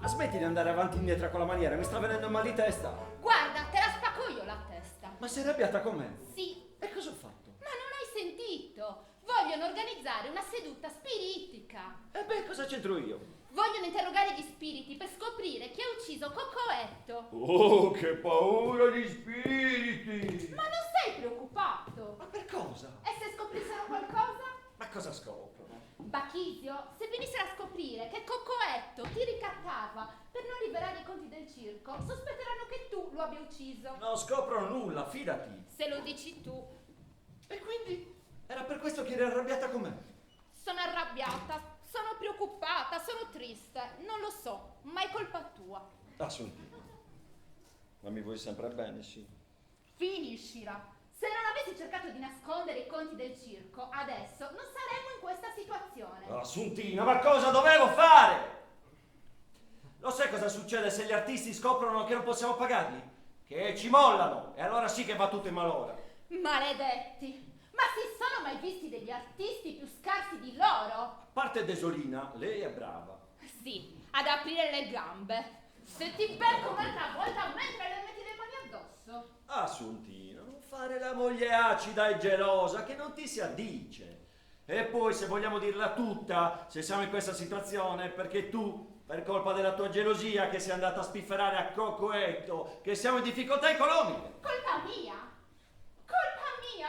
Smetti di andare avanti e indietro con la maniera, mi sta venendo mal di testa. Guarda, te la spacco io la testa. Ma sei arrabbiata con me? Sì. E cosa ho fatto? Ma non hai sentito? Vogliono organizzare una seduta spiritica. E beh, cosa c'entro io? Vogliono interrogare gli spiriti per scoprire chi ha ucciso Cocoetto. Oh, che paura di spiriti! Ma non sei preoccupato? Ma per cosa? E se scoprissero qualcosa? Ma cosa scoprono? Bachisio, se venissero a scoprire che Cocoetto ti ricattava per non liberare i conti del circo, sospetteranno che tu lo abbia ucciso. Non scoprono nulla, fidati. Se lo dici tu. E quindi era per questo che eri arrabbiata con me? Sono arrabbiata, sono preoccupata. triste, non lo so, ma è colpa tua. Assuntina, ma mi vuoi sempre bene, sì. Finiscila. Se non avessi cercato di nascondere i conti del circo, adesso non saremmo in questa situazione. Assuntina, ma cosa dovevo fare? Lo sai cosa succede se gli artisti scoprono che non possiamo pagarli? Che ci mollano, e allora sì che va tutto in malora. Maledetti! Ma si sono mai visti degli artisti più scarsi di loro? A parte Desolina, lei è brava. Sì, ad aprire le gambe. Se ti becco un'altra volta mentre le metti le mani addosso. Assuntina, non fare la moglie acida e gelosa che non ti si addice. E poi, se vogliamo dirla tutta, se siamo in questa situazione è perché tu, per colpa della tua gelosia, che sei andata a spifferare a Cocoetto, che siamo in difficoltà economiche. Colpa mia? Colpa mia?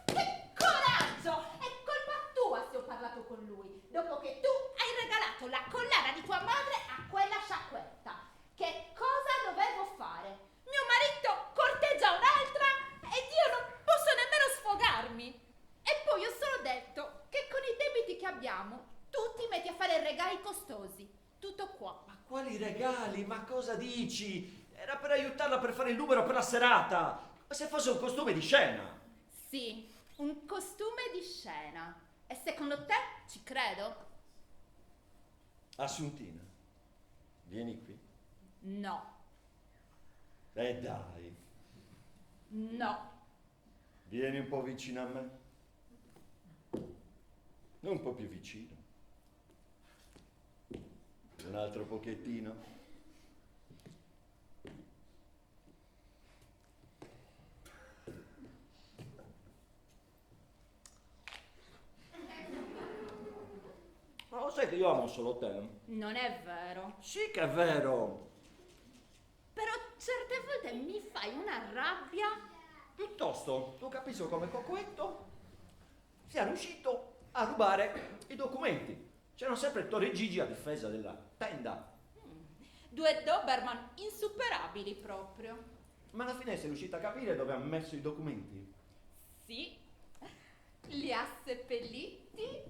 Che coraggio! È colpa tua se ho parlato con lui, dopo che tu hai regalato la collana di tua madre a quella sciacquetta. Che cosa dovevo fare? Mio marito corteggia un'altra ed io non posso nemmeno sfogarmi. E poi ho solo detto che con i debiti che abbiamo tu ti metti a fare regali costosi. Tutto qua. Ma quali regali? Ma cosa dici? Era per aiutarla per fare il numero per la serata. Ma se fosse un costume di scena. Sì, un costume di scena. E secondo te ci credo? Assuntina, vieni qui. No. Dai, No. vieni un po' vicino a me. Un po' più vicino. Un altro pochettino. Ma lo sai che io amo solo te? Non è vero. Sì che è vero. Però certe volte mi fai una rabbia. Piuttosto, tu capisco come Cocoetto sia riuscito a rubare i documenti. C'erano sempre Torre Gigi a difesa della tenda. Due Doberman insuperabili proprio. Ma alla fine sei riuscita a capire dove ha messo i documenti? Sì, li ha seppelliti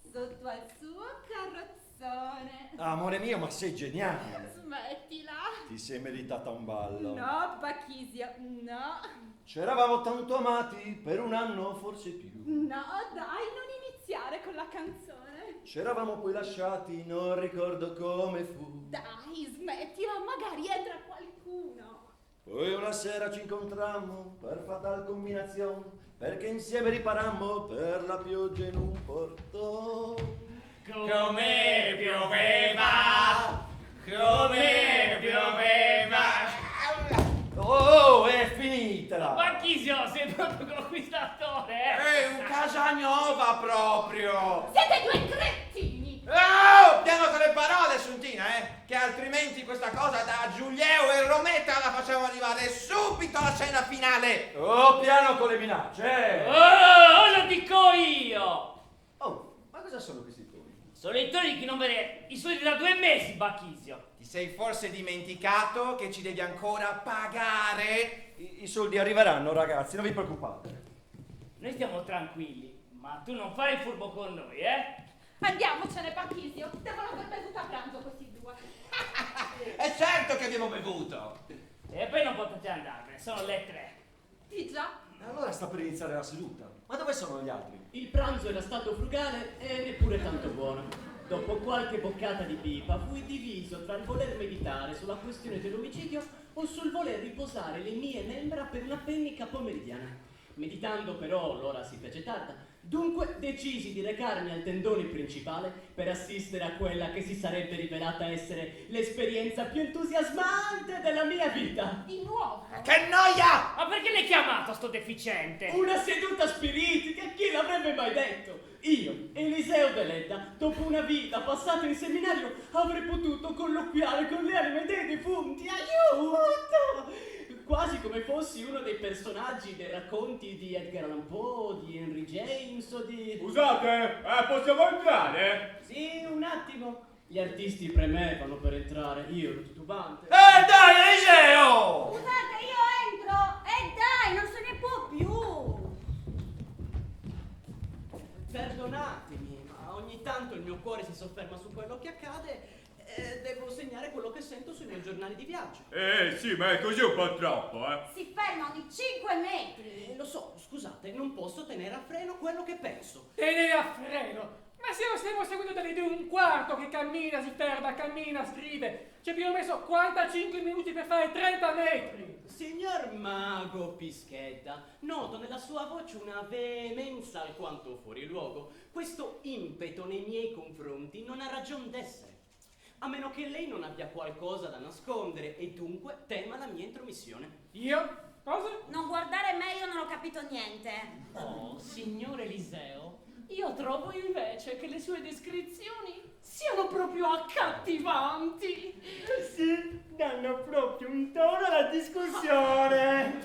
sotto al suo carrozzone. Amore mio, ma sei geniale. Smettila. Ti sei meritata un ballo. No, Bachisio, no. C'eravamo tanto amati per un anno, forse più. No, dai, non iniziare con la canzone. C'eravamo poi lasciati, non ricordo come fu. Dai, smettila, magari entra qualcuno. Poi una sera ci incontrammo per fatal combinazione, perché insieme riparammo per la pioggia in un porto. Come pioveva, come pioveva. Oh, è finita! Bachisio, sei proprio conquistatore, Un Casanova proprio! Siete due crettini! Oh, piano con le parole, Assuntina, che altrimenti questa cosa da Giulieo e Rometta la facciamo arrivare subito alla scena finale! Oh, piano con le minacce! Oh, lo dico io! Oh, ma cosa sono questi toni? Sono i toni che non vede i soldi da 2 mesi, Bachisio. Ti sei forse dimenticato che ci devi ancora pagare? I soldi arriveranno, ragazzi, non vi preoccupate. Noi stiamo tranquilli, ma tu non fai il furbo con noi, eh? Andiamocene, Bachisio. Devono aver bevuto a pranzo questi due. È certo che abbiamo bevuto! E poi non potete andarvene, sono le 3. Sì, già. Allora sta per iniziare la seduta. Ma dove sono gli altri? Il pranzo era stato frugale e neppure tanto buono. Dopo qualche boccata di pipa fui diviso tra il voler meditare sulla questione dell'omicidio o sul voler riposare le mie membra per una pennica pomeridiana. Meditando però l'ora si fece tarda, dunque decisi di recarmi al tendone principale per assistere a quella che si sarebbe rivelata essere l'esperienza più entusiasmante della mia vita. Di nuovo. Che noia! Ma perché l'hai chiamato sto deficiente? Una seduta spiritica, chi l'avrebbe mai detto? Io, Eliseo Deledda, dopo una vita passata in seminario, avrei potuto colloquiare con le anime dei defunti. Aiuto! Quasi come fossi uno dei personaggi dei racconti di Edgar Allan Poe, di Henry James o di... Scusate, possiamo entrare? Sì, un attimo. Gli artisti premevano per entrare, io ero titubante. Dai, Eliseo! Scusate, io entro! Dai, non se ne può più! Perdonatemi, ma ogni tanto il mio cuore si sofferma su quello che accade e devo segnare quello che sento sui miei giornali di viaggio. Sì, ma è così un po' troppo, eh. Si ferma ogni 5 metri. Lo so, scusate, non posso tenere a freno quello che penso. Tenere a freno! Ma se lo stiamo seguendo dalle 2:15 che cammina, si ferma, cammina, scrive. Ci abbiamo messo 45 minuti per fare 30 metri. Signor Mago Pischetta, noto nella sua voce una veemenza alquanto fuori luogo. Questo impeto nei miei confronti non ha ragion d'essere. A meno che lei non abbia qualcosa da nascondere e dunque tema la mia intromissione. Io? Cosa? Non guardare me, io non ho capito niente. Oh, signor Eliseo, io trovo invece che le sue descrizioni siano proprio accattivanti. Sì, danno proprio un tono alla discussione.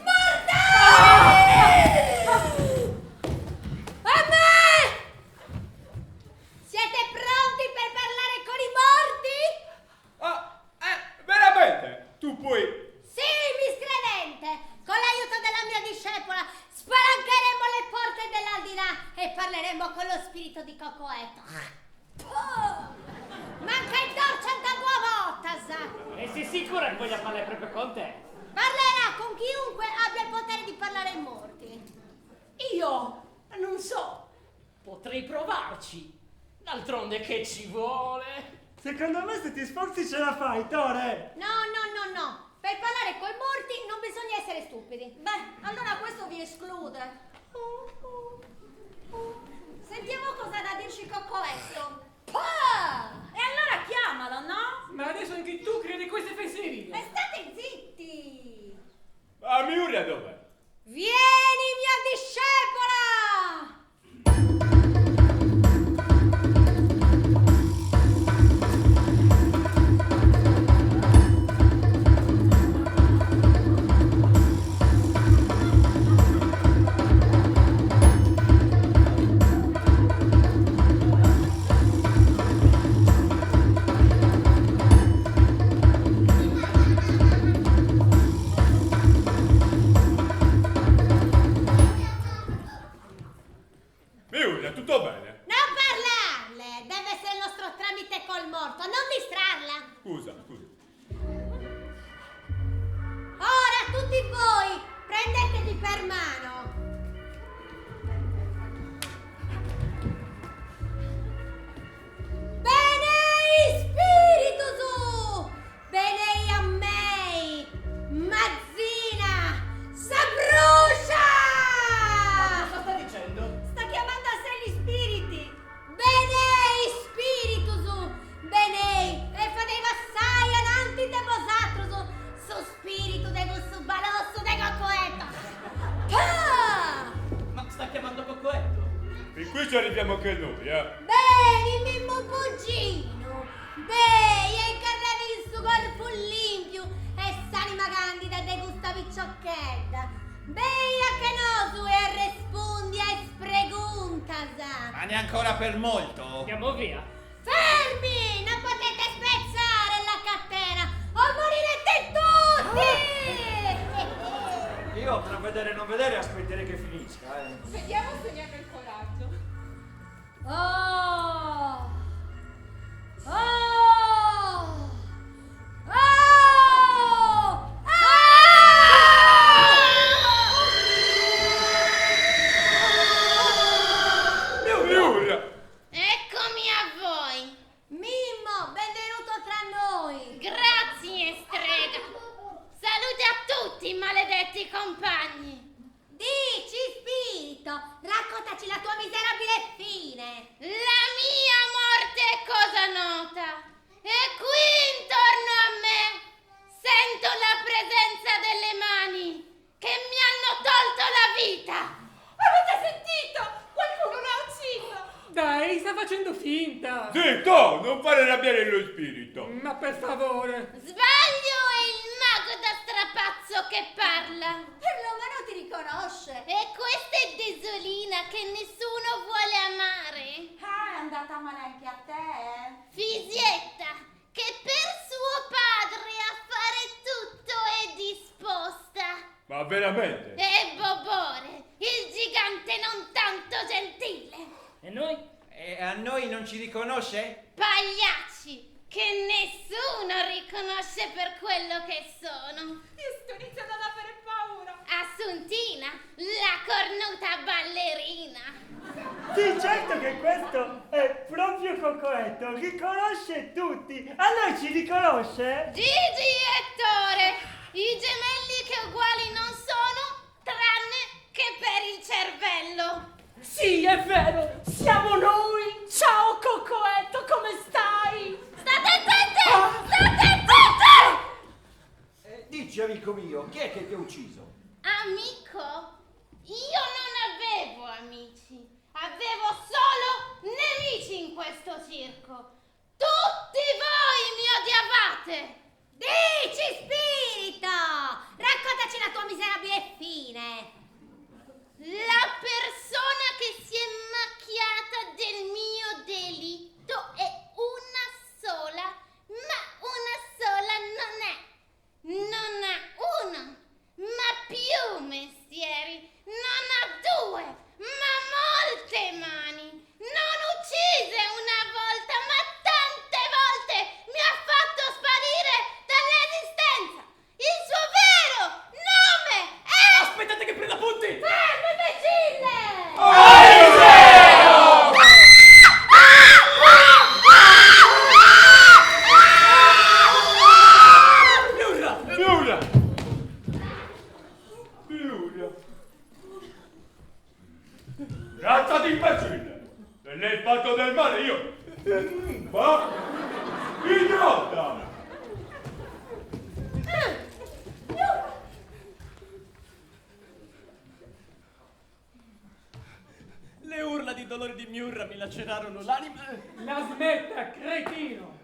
A me! Siete pronti per parlare con i morti? Veramente? Tu puoi... Sì, miscredente! Con l'aiuto della mia discepola spalancheremo le porte dell'aldilà e parleremo con lo spirito di Cocoetto. Oh, manca il dolce da tua volta, E sei sicura che voglia parlare proprio con te? parlerà con chiunque abbia il potere di parlare ai morti. Io non so, potrei provarci. D'altronde che ci vuole? Secondo me se ti sforzi ce la fai, Tore. No. Per parlare coi morti non bisogna essere stupidi. Beh, allora questo vi esclude. Sentiamo cosa ha da dirci Cocoetto. E allora chiamalo, no? Ma adesso anche tu credi queste fesserie? E state zitti! Ma Miuria dov'è? Vieni, mia discepola! Miuria, tutto bene? Non parlarle! Deve essere il nostro tramite col morto, non distrarla! Scusa. Ora tutti voi prendetevi per mano. Benei spiritus, benei a mei, mazzina, s'abbrucia! Cosa sta dicendo? Sta chiamando a sé gli spiriti. Benei spiritus, benei, e fadei vassai ananti de vosatrus, su spiritu de gussu balossu de Cocoetto. Ma sta chiamando Cocoetto? Fin qui ci arriviamo anche noi, Beni, mimmo cugino, bei, e incarnati in su corpo limpiu, e s'anima candida de gustavi ciocchedda. Bei a che nosu e respondia e spreguntasa. Ma neanche ancora per molto. Andiamo via. Fermi! Non potete spezzare la catena o morirete tutti! Io tra vedere e non vedere aspetterei che finisca, Vediamo se ne hanno il coraggio. Oh! Oh! Oh! Miuria! Eccomi a voi. Mimmo, benvenuto tra noi! Grazie, strega. Salute a tutti, maledetti compagni. Dici, spirito, raccontaci la tua miserabile fine! La mia morte è cosa nota. E qui intorno a me sento la presenza delle mani che mi hanno tolto la vita. Avete sentito? Qualcuno l'ha ucciso! Dai, sta facendo finta. Zitto! Non fare arrabbiare lo spirito! Ma per favore. Sbaglio è il mago da strapazzo che parla. Perlomeno ti riconosce! E questa è Desolina che nessuno vuole amare. Ah, è andata male anche a te? Fisietta, che per suo padre a fare tutto è disposta. Ma veramente? E Bobore, il gigante non tanto gentile. E noi? a noi non ci riconosce? Pagliacci, che nessuno riconosce per quello che sono. Io sto iniziando ad avere paura. Assuntina, la cornuta ballerina. Sì, certo che questo è proprio Cocoetto, riconosce tutti. A noi ci riconosce? Gigi e Ettore, i gemelli che uguali non sono, tranne che per il cervello. Sì, è vero, siamo noi. Ciao Cocoetto, come stai? State zitte! State zitte! Dici, amico mio, chi è che ti ha ucciso? Amico? Io non avevo amici, avevo solo nemici in questo circo. Tutti voi mi odiavate! Dici, spirito! Raccontaci la tua miserabile fine. La persona che si è macchiata del mio delitto è una sola, ma una sola non è. Non ha uno, ma più mestieri. Non ha due, ma molte mani. Non uccise una volta, ma tante volte mi ha fatto sparire dall'esistenza. Il suo vero nome è... Aspettate che prenda punti! Fermo, imbecille! Razza di imbecille! Se lei ha fatto del male io... Va? Idiota! Le urla di dolore di Miurra mi lacerarono l'anima. La smetta, cretino!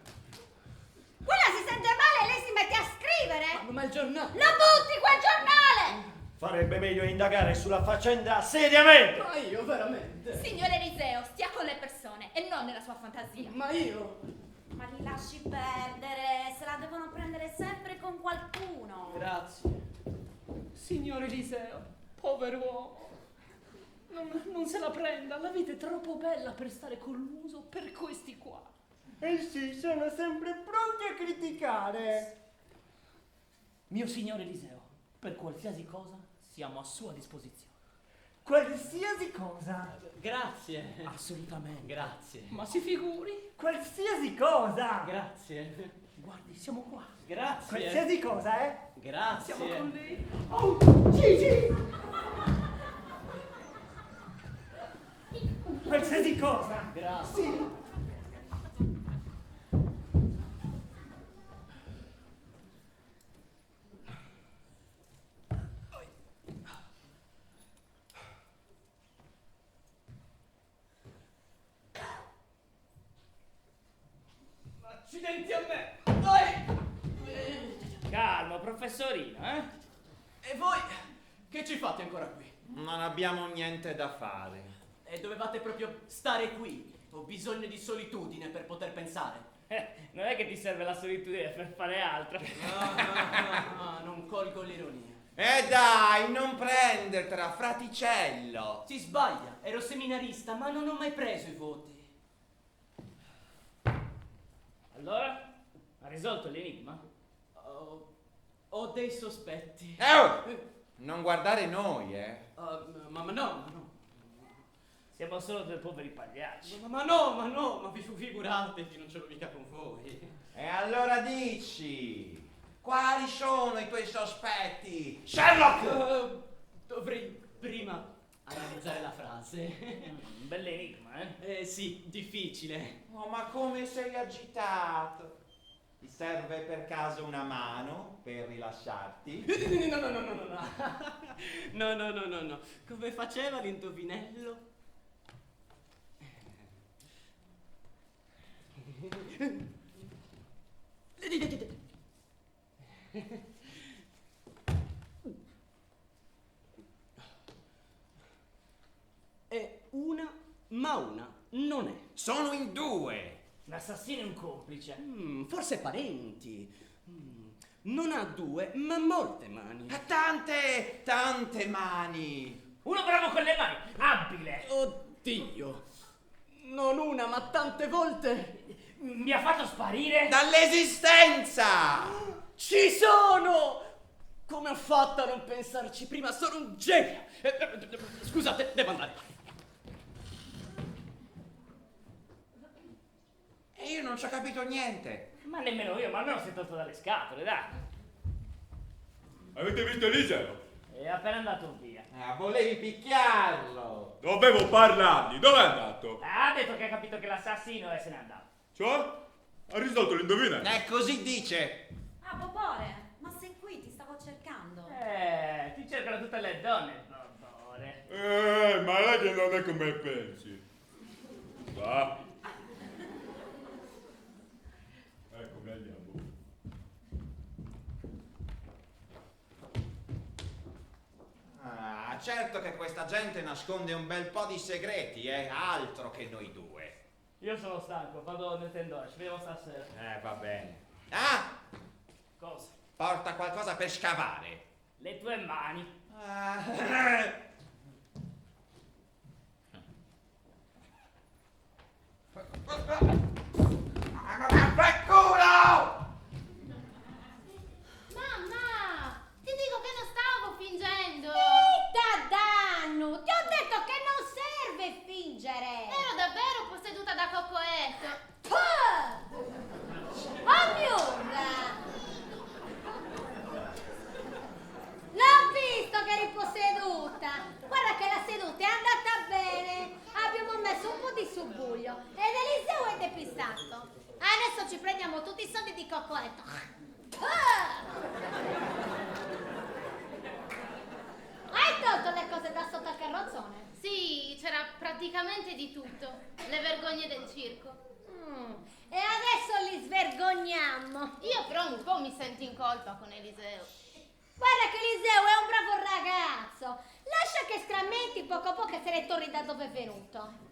Quella si sente male e lei si mette a scrivere? Ma il giornale... Lo butti quel giornale! Farebbe meglio indagare sulla faccenda seriamente. Ma io veramente... Signore Eliseo, stia con le persone e non nella sua fantasia. Ma io... Ma li lasci perdere, se la devono prendere sempre con qualcuno. Grazie. Signore Eliseo, povero uomo. Non se la prenda, la vita è troppo bella per stare con l'uso per questi qua. Eh sì, sono sempre pronti a criticare. Mio signore Eliseo, per qualsiasi cosa siamo a sua disposizione. Qualsiasi cosa. Grazie. Assolutamente. Grazie. Ma si figuri? Qualsiasi cosa. Grazie. Guardi, siamo qua. Grazie. Qualsiasi cosa, eh? Grazie. Siamo con lei. Oh, Gigi! Qualsiasi cosa. Grazie. Sì. Accidenti a me. Dai. Calmo, professorino, eh? E voi? Che ci fate ancora qui? Non abbiamo niente da fare. E dovevate proprio stare qui. Ho bisogno di solitudine per poter pensare. Non è che ti serve la solitudine per fare altro. No, non colgo l'ironia. Dai, non prendertela, fraticello. Si sbaglia, ero seminarista, ma non ho mai preso i voti. Allora? Ha risolto l'enigma? Ho dei sospetti. Non guardare noi, Ma no. Siamo solo due poveri pagliacci. Ma no, ma vi figuratevi, non ce l'ho mica con voi. E allora dici, quali sono i tuoi sospetti? Sherlock! Dovrei prima analizzare la frase. Un bell'enigma, eh? Sì, difficile. Oh, ma come sei agitato? Ti serve per caso una mano per rilasciarti? No. Come faceva l'indovinello? È una, ma una non è. Sono in due. Un assassino e un complice. Forse parenti. Non ha due, ma molte mani. Ha tante mani. Uno bravo con le mani, abile. Oddio. non una ma tante volte, Mi ha fatto sparire? Dall'esistenza! ci sono! Come ho fatto a non pensarci prima? Sono un genio! Scusate, devo andare. E io non ci ho capito niente. Ma nemmeno io, ma almeno si è tolto dalle scatole, dai. Avete visto Eliseo? È appena andato via. Volevi picchiarlo. Dovevo parlargli, dov'è andato? Ha detto che ha capito che l'assassino e se n'è andato. Cioè? Ha risolto l'indovinello. Così dice. Ah, Bobore, ma sei qui, ti stavo cercando. Ti cercano tutte le donne, Bobore. Ma lei che non è come pensi. Va. Ecco, andiamo. Certo che questa gente nasconde un bel po' di segreti, altro che noi due. Io sono stanco, vado nel tendone, ci vediamo stasera. Va bene. Ah! Cosa? Porta qualcosa per scavare. Le tue mani. Culo! Mamma, ti dico che non stavo fingendo. Zitta, Dannu! Ti ho detto che non serve fingere! Ero davvero posseduta da Cocoetto. Ognuno! L'ho visto che eri posseduta! Guarda che la seduta è andata bene! Abbiamo messo un po' di subbuglio ed Eliseo è depistato. Adesso ci prendiamo tutti i soldi di Cocoetto. Hai tolto le cose da sotto al carrozzone? Sì, c'era praticamente di tutto. Le vergogne del circo. E adesso li svergogniamo. Io però un po' mi sento in colpa con Eliseo. Guarda che Eliseo è un bravo ragazzo. Lascia che scrammenti poco a poco e se ne torni da dove è venuto.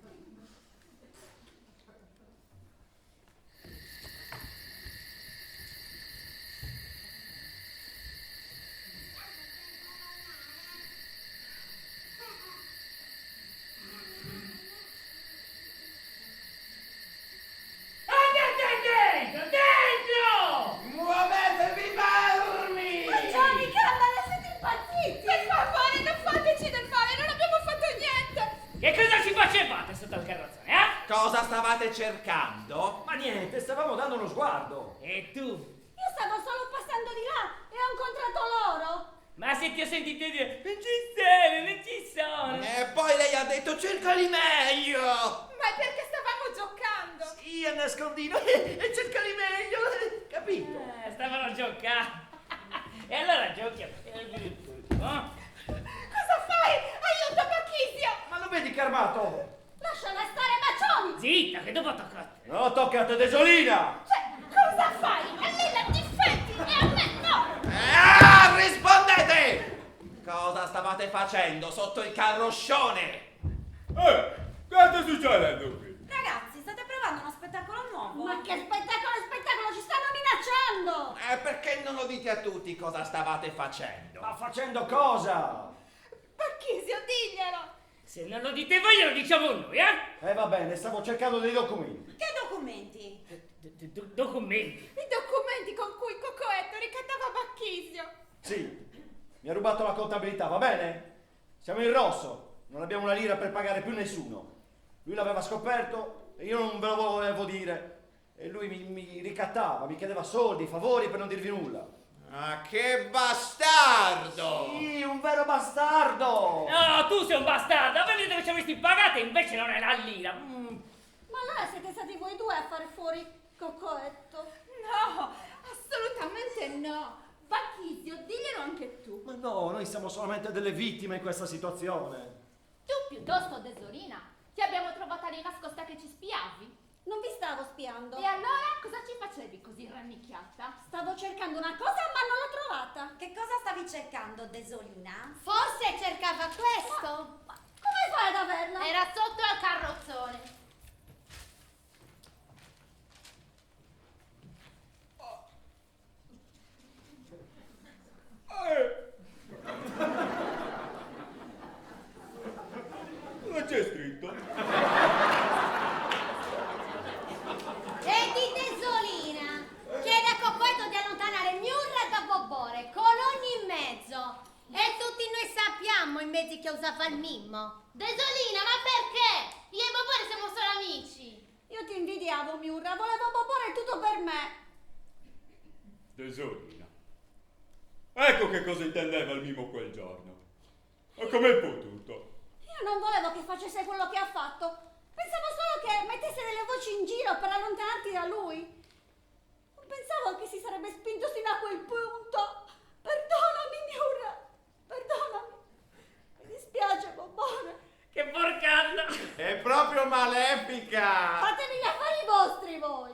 Muovetevi, vermi! Gianni, calma, siete impazziti! Per favore, non fateci del male, non abbiamo fatto niente! Che cosa ci facevate sotto il carrozzone, eh? Cosa stavate cercando? Ma niente, stavamo dando uno sguardo. E tu? Io stavo solo passando di là e ho incontrato loro. Ma se ti ho sentito dire, non ci sono. E poi lei ha detto cercali meglio! Ma è perché stavamo giocando! Sì, a nascondino e cercali meglio, capito? Stavano giocando. E allora giochiamo. Cosa fai? Aiuto, Bachisio! Ma lo vedi che è armato? Lasciala stare, Macioni! Zitta, che dopo tocca a te. No, tocca a te, Desolina! Cosa fai? A lei la difendi e a me no! Rispondete! Cosa stavate facendo sotto il carroscione? Cosa sta succedendo qui? Ragazzi, state provando uno spettacolo nuovo? Ma che spettacolo, ci stanno minacciando! Perché non lo dite a tutti cosa stavate facendo? Ma facendo cosa? Bachisio, diglielo! Se non lo dite voi, glielo diciamo noi, eh? Va bene, stavo cercando dei documenti. Che documenti? Documenti. I documenti con cui Cocoetto ricattava Bachisio! Sì, mi ha rubato la contabilità, va bene? Siamo in rosso, non abbiamo una lira per pagare più nessuno. Lui l'aveva scoperto e io non ve lo volevo dire. E lui mi ricattava, mi chiedeva soldi, favori per non dirvi nulla. Ah, che bastardo! Sì, un vero bastardo! No, tu sei un bastardo. Avete dove ci avresti pagate, invece non è la lira. Ma allora siete stati voi due a fare fuori Cocoetto? No, assolutamente no! Bachisio, diglielo anche tu! Ma no, noi siamo solamente delle vittime in questa situazione. Tu piuttosto, Desolina, ti abbiamo trovata lì nascosta che ci spiavi. Non vi stavo spiando. E allora cosa ci facevi così rannicchiata? Stavo cercando una cosa ma non l'ho trovata. Che cosa stavi cercando, Desolina? Forse cercava questo. Ma come fai ad averla? Era sotto al carrozzone. Cosa c'è scritto? Mimmo. Desolina, ma perché? Io e Bobore siamo solo amici. Io ti invidiavo, Miura, volevo Bobore tutto per me. Desolina. Ecco che cosa intendeva il Mimo quel giorno. Ma com'è potuto? Io non volevo che facesse quello che ha fatto. Pensavo solo che mettesse delle voci in giro per allontanarti da lui. Non pensavo che si sarebbe spinto fino a quel punto. Perdonami, Miura. Perdonami. Mi dispiace, Bobore. Che porcata! È proprio malefica! Fatevi gli affari vostri, voi.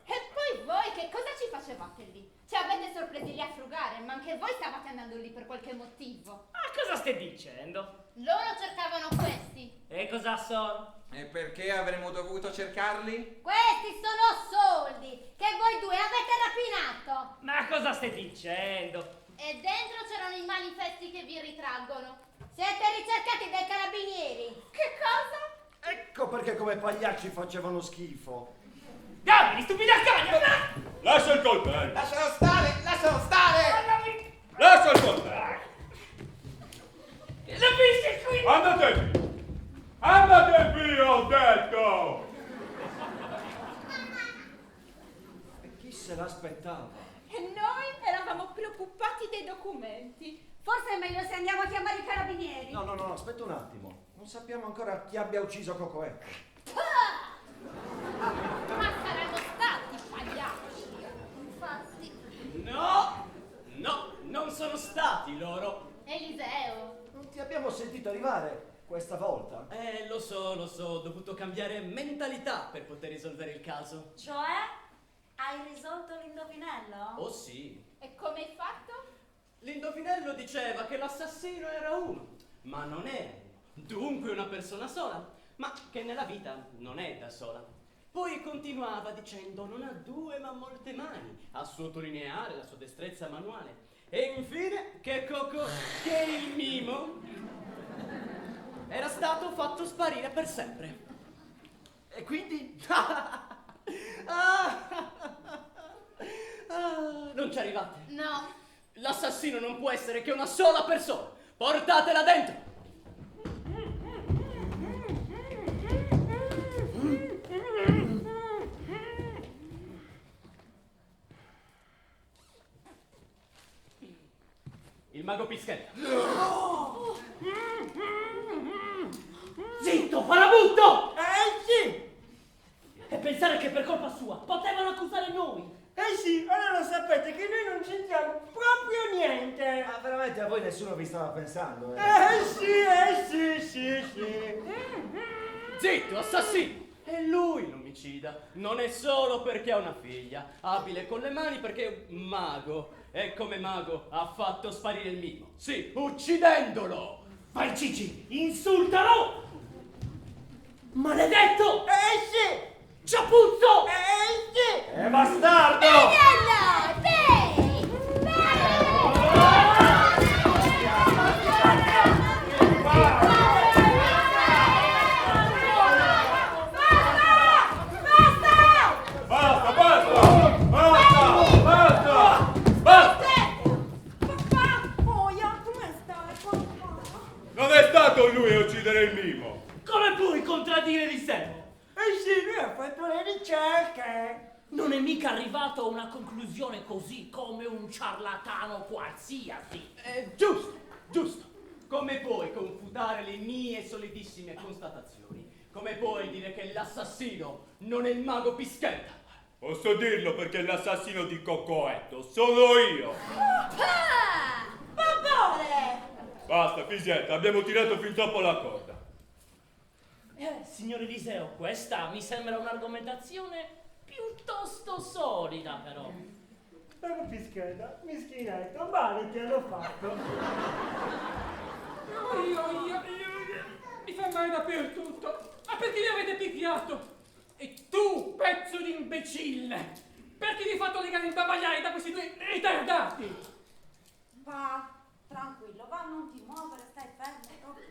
E poi voi che cosa ci facevate lì? Ci avete sorpresi lì a frugare, ma anche voi stavate andando lì per qualche motivo. Ma cosa stai dicendo? Loro cercavano questi. E cosa sono? E perché avremmo dovuto cercarli? Questi sono soldi che voi due avete rapinato. Ma cosa stai dicendo? E dentro c'erano i manifesti che vi ritraggono. Siete ricercati dai carabinieri. Che cosa? Ecco perché come pagliacci facevano schifo. Gabri, stupida cagna! Lascia il coltello! Lascialo stare! Lascialo stare! Lascia il coltello! La fischi qui! Andate via! Andate via, ho detto! E chi se l'aspettava? E noi eravamo preoccupati dei documenti. Forse è meglio se andiamo a chiamare i carabinieri. No, aspetta un attimo. Non sappiamo ancora chi abbia ucciso Cocoetto. Ma saranno stati pagliacci. Infatti. No, non sono stati loro. Eliseo. Non ti abbiamo sentito arrivare questa volta. Lo so, ho dovuto cambiare mentalità per poter risolvere il caso. Cioè, hai risolto l'indovinello? Oh sì. E come hai fatto? L'indovinello diceva che l'assassino era uno, ma non era uno. Dunque una persona sola, ma che nella vita non è da sola. Poi continuava dicendo non ha due ma molte mani, a sottolineare la sua destrezza manuale. E infine che Coco, che il Mimo, era stato fatto sparire per sempre. E quindi? Non ci arrivate. No. L'assassino non può essere che una sola persona. Portatela dentro. Il mago Pischetta. Zitto, farabutto! Sì! E pensare che per colpa sua potevano accusare noi. Sì, allora sapete che noi non c'entriamo proprio niente. Ma veramente a voi nessuno vi stava pensando, Sì. Zitto, assassino! È lui l'omicida. Non è solo perché ha una figlia, abile con le mani perché è un mago. E come mago ha fatto sparire il Mimo. Sì, uccidendolo! Vai Gigi, insultalo! Maledetto! Sì! Ciapuzzo! Sì! È bastardo! Non è stato lui a uccidere il Mimo! Come puoi contraddire Eliseo? Sì, lui ha fatto le ricerche. Non è mica arrivato a una conclusione così come un ciarlatano qualsiasi. Giusto. Come puoi confutare le mie solidissime constatazioni? Come puoi dire che l'assassino non è il mago Pischetta? Posso dirlo perché l'assassino di Cocoetto sono io! Bobore! Basta, Fisietta, abbiamo tirato fin troppo la corda. Signor Eliseo, questa mi sembra un'argomentazione piuttosto solida, però. Mago Pischetta, mischinetto, male ti hanno fatto. Mi fa male dappertutto. Ma perché li avete picchiato? E tu, pezzo di imbecille, perché vi hai fatto legare in bavagliare da questi due ritardati? Va, tranquillo, va, non ti muovere, stai fermo proprio.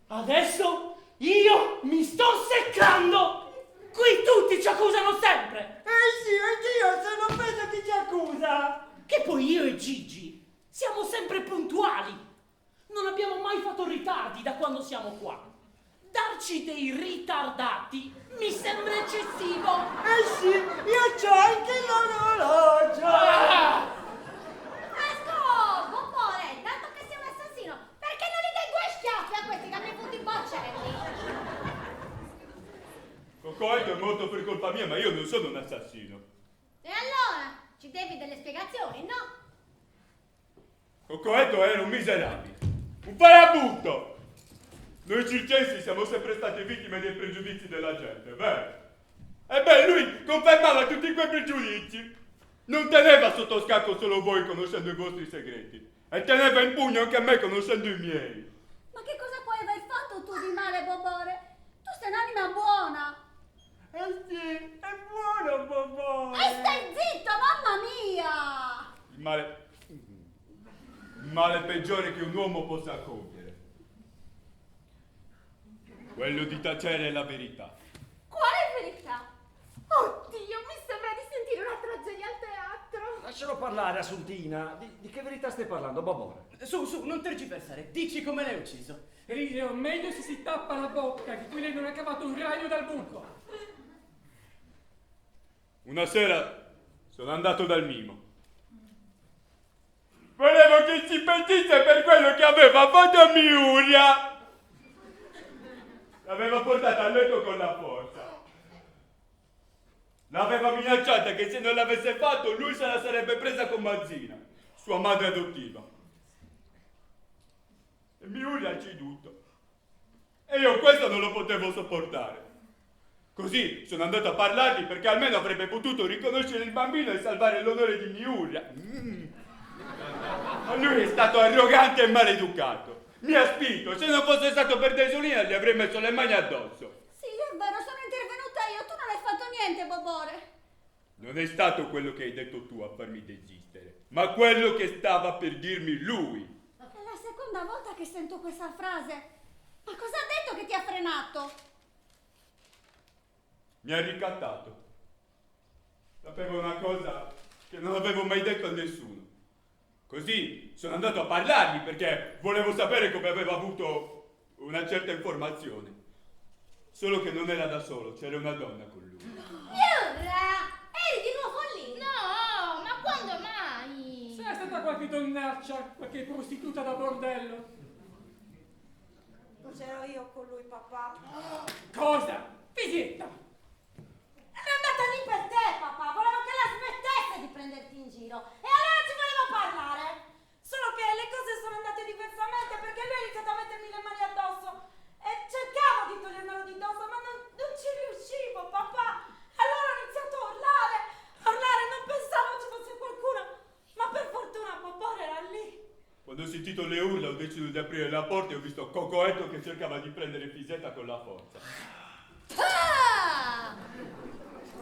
Adesso io mi sto seccando! Qui tutti ci accusano sempre! Sì, anche io sono offeso chi ci accusa. Che poi io e Gigi siamo sempre puntuali. Non abbiamo mai fatto ritardi da quando siamo qua. Darci dei ritardati mi sembra eccessivo. Sì, io c'ho anche l'orologio. Ecco, Bobbore, dato che sei un assassino, perché non gli dai 2 schiaffi a questi che hanno avuto i boccelli? Cocoetto è morto per colpa mia, ma io non sono un assassino. E allora? Ci devi delle spiegazioni, no? Cocoetto era un miserabile, un farabutto. Noi circensi siamo sempre stati vittime dei pregiudizi della gente, vero? E beh, lui confermava tutti quei pregiudizi. Non teneva sotto scacco solo voi conoscendo i vostri segreti, e teneva in pugno anche me conoscendo i miei. Ma che cosa puoi aver fatto tu di male, Bobore? Tu sei un'anima buona. Sì, è buono, Bobore. E stai zitto, mamma mia! Il male peggiore che un uomo possa compiere. Quello di tacere la verità. Quale verità? Oddio, mi sembra di sentire una tragedia al teatro. Lascialo parlare, Assuntina. Di che verità stai parlando, Bobore? Su, non tergiversare, dici come l'hai ucciso. Eliseo, meglio se si tappa la bocca, che qui lei non ha cavato un ragno dal buco. Una sera sono andato dal mimo. Volevo che si pentisse per quello che aveva fatto a Miuria. L'aveva portata a letto con la forza. L'aveva minacciata che se non l'avesse fatto lui se la sarebbe presa con Mazzina, sua madre adottiva. E Miuria ha ceduto. E io questo non lo potevo sopportare. Così sono andato a parlargli perché almeno avrebbe potuto riconoscere il bambino e salvare l'onore di Miuria. Ma lui è stato arrogante e maleducato. Mi ha spinto, se non fosse stato per Desolina gli avrei messo le mani addosso. Sì, è vero, sono intervenuta io, tu non hai fatto niente, Bobore. Non è stato quello che hai detto tu a farmi desistere, ma quello che stava per dirmi lui. È la seconda volta che sento questa frase. Ma cosa ha detto che ti ha frenato? Mi ha ricattato. Sapevo una cosa che non avevo mai detto a nessuno. Così sono andato a parlargli perché volevo sapere come aveva avuto una certa informazione. Solo che non era da solo, c'era una donna con lui. Miura, eri di nuovo lì? No, ma quando mai? Se è stata qualche donnaccia, qualche prostituta da bordello. Non c'ero io con lui, papà. Cosa? Visietta! Ero andata lì per te, papà. Volevo che la smettesse di prenderti in giro. E allora ci volevo parlare. Solo che le cose sono andate diversamente perché lui ha iniziato a mettermi le mani addosso. E cercavo di togliermelo di dosso, ma non ci riuscivo, papà. Allora ho iniziato a urlare. Non pensavo ci fosse qualcuno. Ma per fortuna Bobore era lì. Quando ho sentito le urla ho deciso di aprire la porta e ho visto Cocoetto che cercava di prendere Fisetta con la forza. Ah!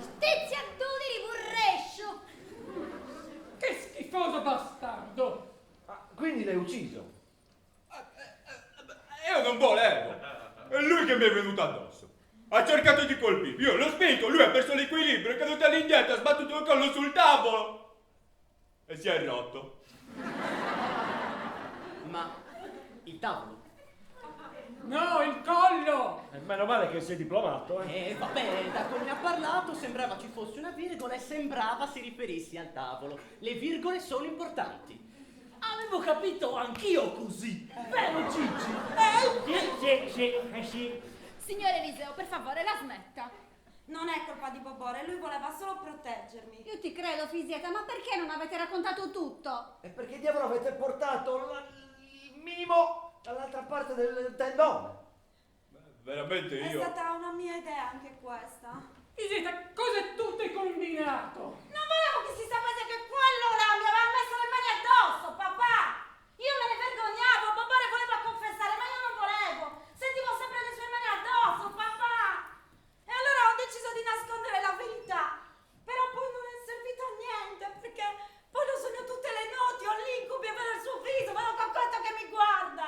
Stiziatuni di burrescio! Che schifoso bastardo! Quindi l'hai ucciso? Io non volevo. È lui che mi è venuto addosso. Ha cercato di colpirmi. Io l'ho spinto, lui ha perso l'equilibrio, è caduto all'indietro, ha sbattuto il collo sul tavolo. E si è rotto. Ma il tavolo? No, il collo! Meno male che sei diplomato, Vabbè, da come ha parlato sembrava ci fosse una virgola e sembrava si riferissi al tavolo. Le virgole sono importanti. Avevo capito anch'io così. Vero Gigi? Sì. Signore Eliseo, per favore, la smetta. Non è colpa di Bobore, lui voleva solo proteggermi. Io ti credo, Fisieta, ma perché non avete raccontato tutto? E perché diavolo avete portato il mimo dall'altra parte del tendone? Veramente È io... stata una mia idea anche questa. Visietta, cosa tu hai combinato? Non volevo che si sapesse che quello là mi aveva messo le mani addosso, papà! Io me ne vergognavo, Bobore voleva confessare, ma io non volevo! Sentivo sempre le sue mani addosso, papà! E allora ho deciso di nascondere la verità. Però poi non è servito a niente, perché poi lo sogno tutte le notti, ho l'incubi e vedo il suo viso, vedo Coccotto che mi guarda!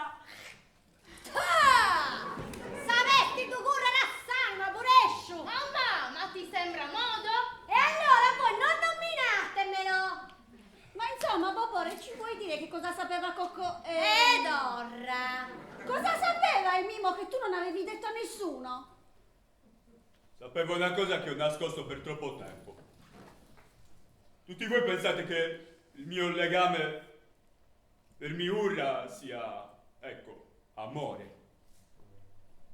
Ah! Savesti tu curre la sangue, burescio! Mamma, ma ti sembra modo? E allora voi non nessuno. Sapevo una cosa che ho nascosto per troppo tempo. Tutti voi pensate che il mio legame per Miura sia, ecco, amore.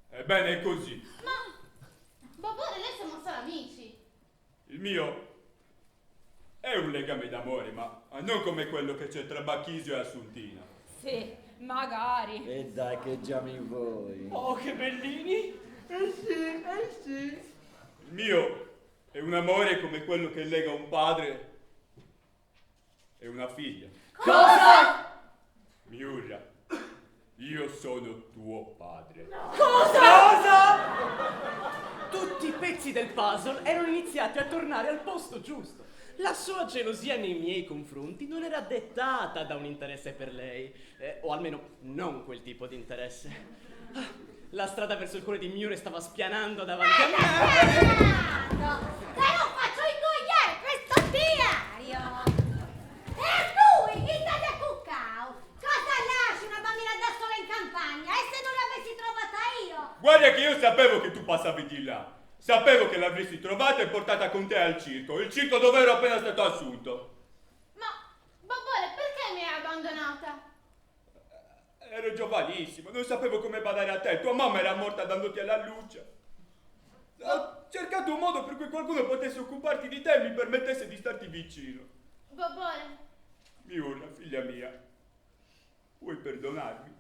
Ebbene è così. Ma Bobore, noi siamo solo amici. Il mio è un legame d'amore, ma non come quello che c'è tra Bacchisio e Assuntina. Sì, magari. E dai che giami voi. Oh, che bellini! Sì. Il mio è un amore come quello che lega un padre e una figlia. Cosa? Miura, io sono tuo padre. Tutti i pezzi del puzzle erano iniziati a tornare al posto giusto. La sua gelosia nei miei confronti non era dettata da un interesse per lei, o almeno non quel tipo di interesse. La strada verso il cuore di Miura stava spianando davanti a me. Te lo faccio ingoiare questo diario! E tu, Italia Cuccao, cosa lasci una bambina da sola in campagna? E se non l'avessi trovata io? Guarda che io sapevo che tu passavi di là. Sapevo che l'avresti trovata e portata con te al circo. Il circo dove ero appena stato assunto. Ma Bobore, perché mi hai abbandonata? Ero giovanissimo, non sapevo come badare a te. Tua mamma era morta dandoti alla luce. Ho cercato un modo per cui qualcuno potesse occuparti di te e mi permettesse di starti vicino. Bobore, Miura, figlia mia, vuoi perdonarmi?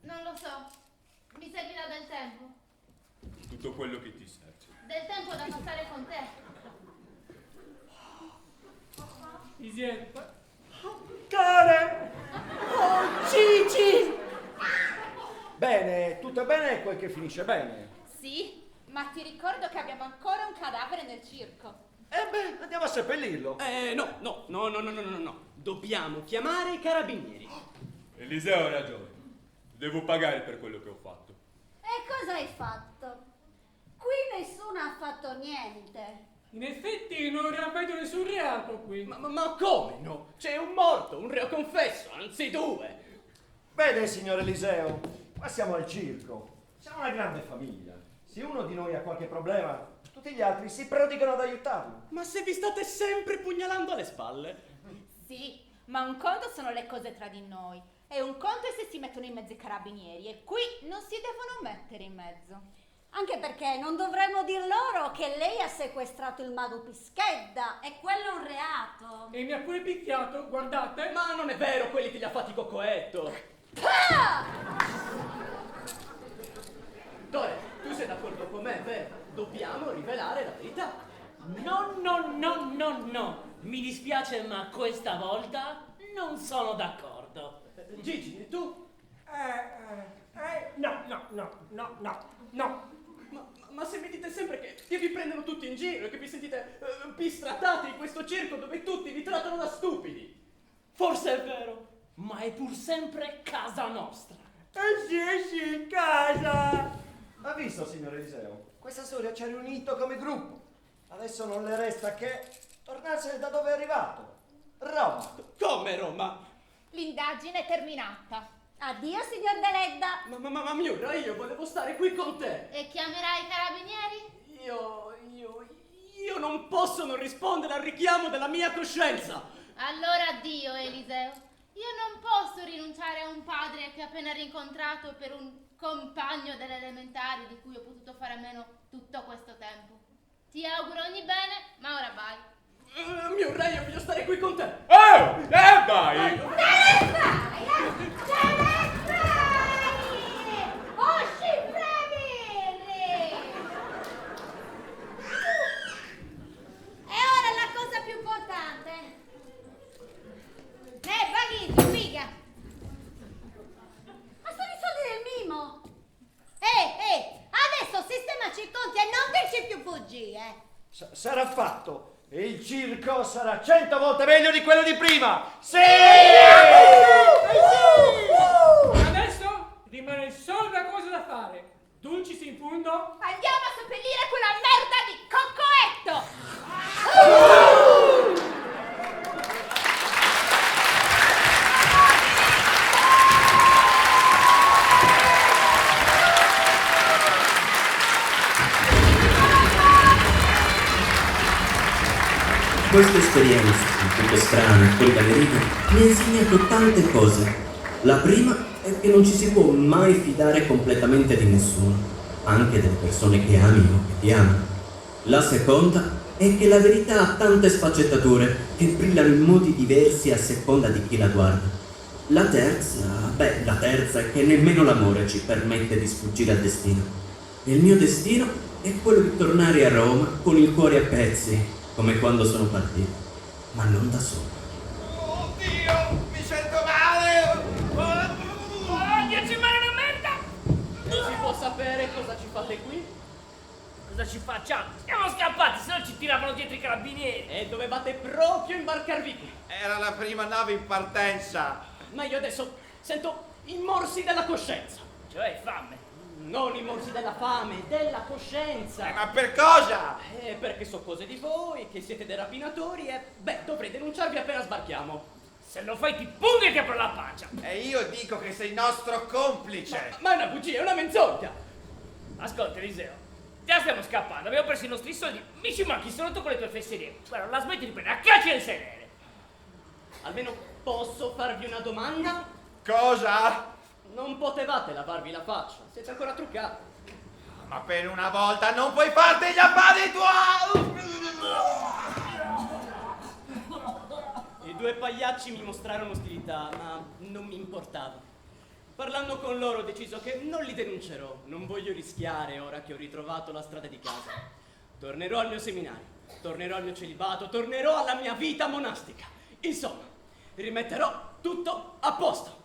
non lo so. Mi servirà del tempo. Tutto quello che ti serve. Del tempo da passare con te. Isietta. Care! Oh, Gigi! Bene, tutto è bene quel che finisce bene. Sì, ma ti ricordo che abbiamo ancora un cadavere nel circo. Andiamo a seppellirlo. No. Dobbiamo chiamare i carabinieri. Eliseo ha ragione. Devo pagare per quello che ho fatto. E cosa hai fatto? Qui nessuno ha fatto niente. In effetti non ravvedo nessun reato qui. Ma come no? C'è un morto, un reo confesso, anzi due. Vede, signor Eliseo, qua siamo al circo. Siamo una grande famiglia. Se uno di noi ha qualche problema, tutti gli altri si prodigano ad aiutarlo. Ma se vi state sempre pugnalando alle spalle? Sì, ma un conto sono le cose tra di noi. E un conto è se si mettono in mezzo i carabinieri. E qui non si devono mettere in mezzo. Anche perché non dovremmo dir loro che lei ha sequestrato il mago Pischedda. E quello è un reato. E mi ha pure picchiato, guardate. Ma non è vero, quelli te li ha fatti Coccoetto. Dore, tu sei d'accordo con me, vero? Dobbiamo rivelare la verità. No. Mi dispiace, ma questa volta non sono d'accordo. Gigi, tu? No. Ma se mi dite sempre che vi prendono tutti in giro e che vi sentite bistratati in questo circo dove tutti vi trattano da stupidi. Forse è vero, ma è pur sempre casa nostra. Sì, casa! Ha visto, signor Eliseo? Questa storia ci ha riunito come gruppo. Adesso non le resta che tornarsene da dove è arrivato. Roma. Come Roma? L'indagine è terminata. Addio, signor Deledda. Ma Miura, io volevo stare qui con te. E chiamerai i carabinieri? Io non posso non rispondere al richiamo della mia coscienza. Allora addio, Eliseo. Io non posso rinunciare a un padre che ho appena rincontrato per un compagno delle elementari di cui ho potuto fare a meno tutto questo tempo. Ti auguro ogni bene, ma ora vai. Miura, io voglio stare qui con te. Oh! Vai! E ora la cosa più importante. Baghisi, figa. Ma sono i soldi del mimo. Adesso sistemaci i conti e non dirci più bugie. Sarà fatto. E il circo sarà 100 volte meglio di quello di prima. Sì! Adesso rimane solo una cosa da fare. Dulcis in fondo. Andiamo a seppellire quella merda di Coccoetto! Questa esperienza, un po' strana e fuori dalle righe, mi ha insegnato tante cose. La prima è che non ci si può mai fidare completamente di nessuno, anche delle persone che ami o che ti amano. La seconda è che la verità ha tante sfaccettature che brillano in modi diversi a seconda di chi la guarda. La terza è che nemmeno l'amore ci permette di sfuggire al destino. E il mio destino è quello di tornare a Roma con il cuore a pezzi, come quando sono partito, ma non da solo. Oddio, mi sento male! Oddio, ci male una merda! Non si può sapere cosa ci fate qui? Cosa ci facciamo? Siamo scappati, se no ci tiravano dietro i carabinieri. E dovevate proprio imbarcarvi qui. Era la prima nave in partenza. Ma io adesso sento i morsi della coscienza. Cioè, fame. Non i morsi della fame, della coscienza. Ma per cosa? Perché so cose di voi, che siete dei rapinatori e, dovrei denunciarvi appena sbarchiamo. Se lo fai ti pungo e ti apro la pancia. E io dico che sei nostro complice. Ma è una bugia, è una menzogna. Ascolta, Eliseo. Già stiamo scappando, abbiamo preso i nostri soldi. Mi ci manchi solo tu con le tue fesserie. Guarda, la smetti di prendere a caccia del sedere. Almeno posso farvi una domanda? Cosa? Non potevate lavarvi la faccia, siete ancora truccati. Ma per una volta non puoi farti gli affari tuoi! I due pagliacci mi mostrarono ostilità, ma non mi importava. Parlando con loro ho deciso che non li denuncerò, non voglio rischiare ora che ho ritrovato la strada di casa. Tornerò al mio seminario, tornerò al mio celibato, tornerò alla mia vita monastica. Insomma, rimetterò tutto a posto.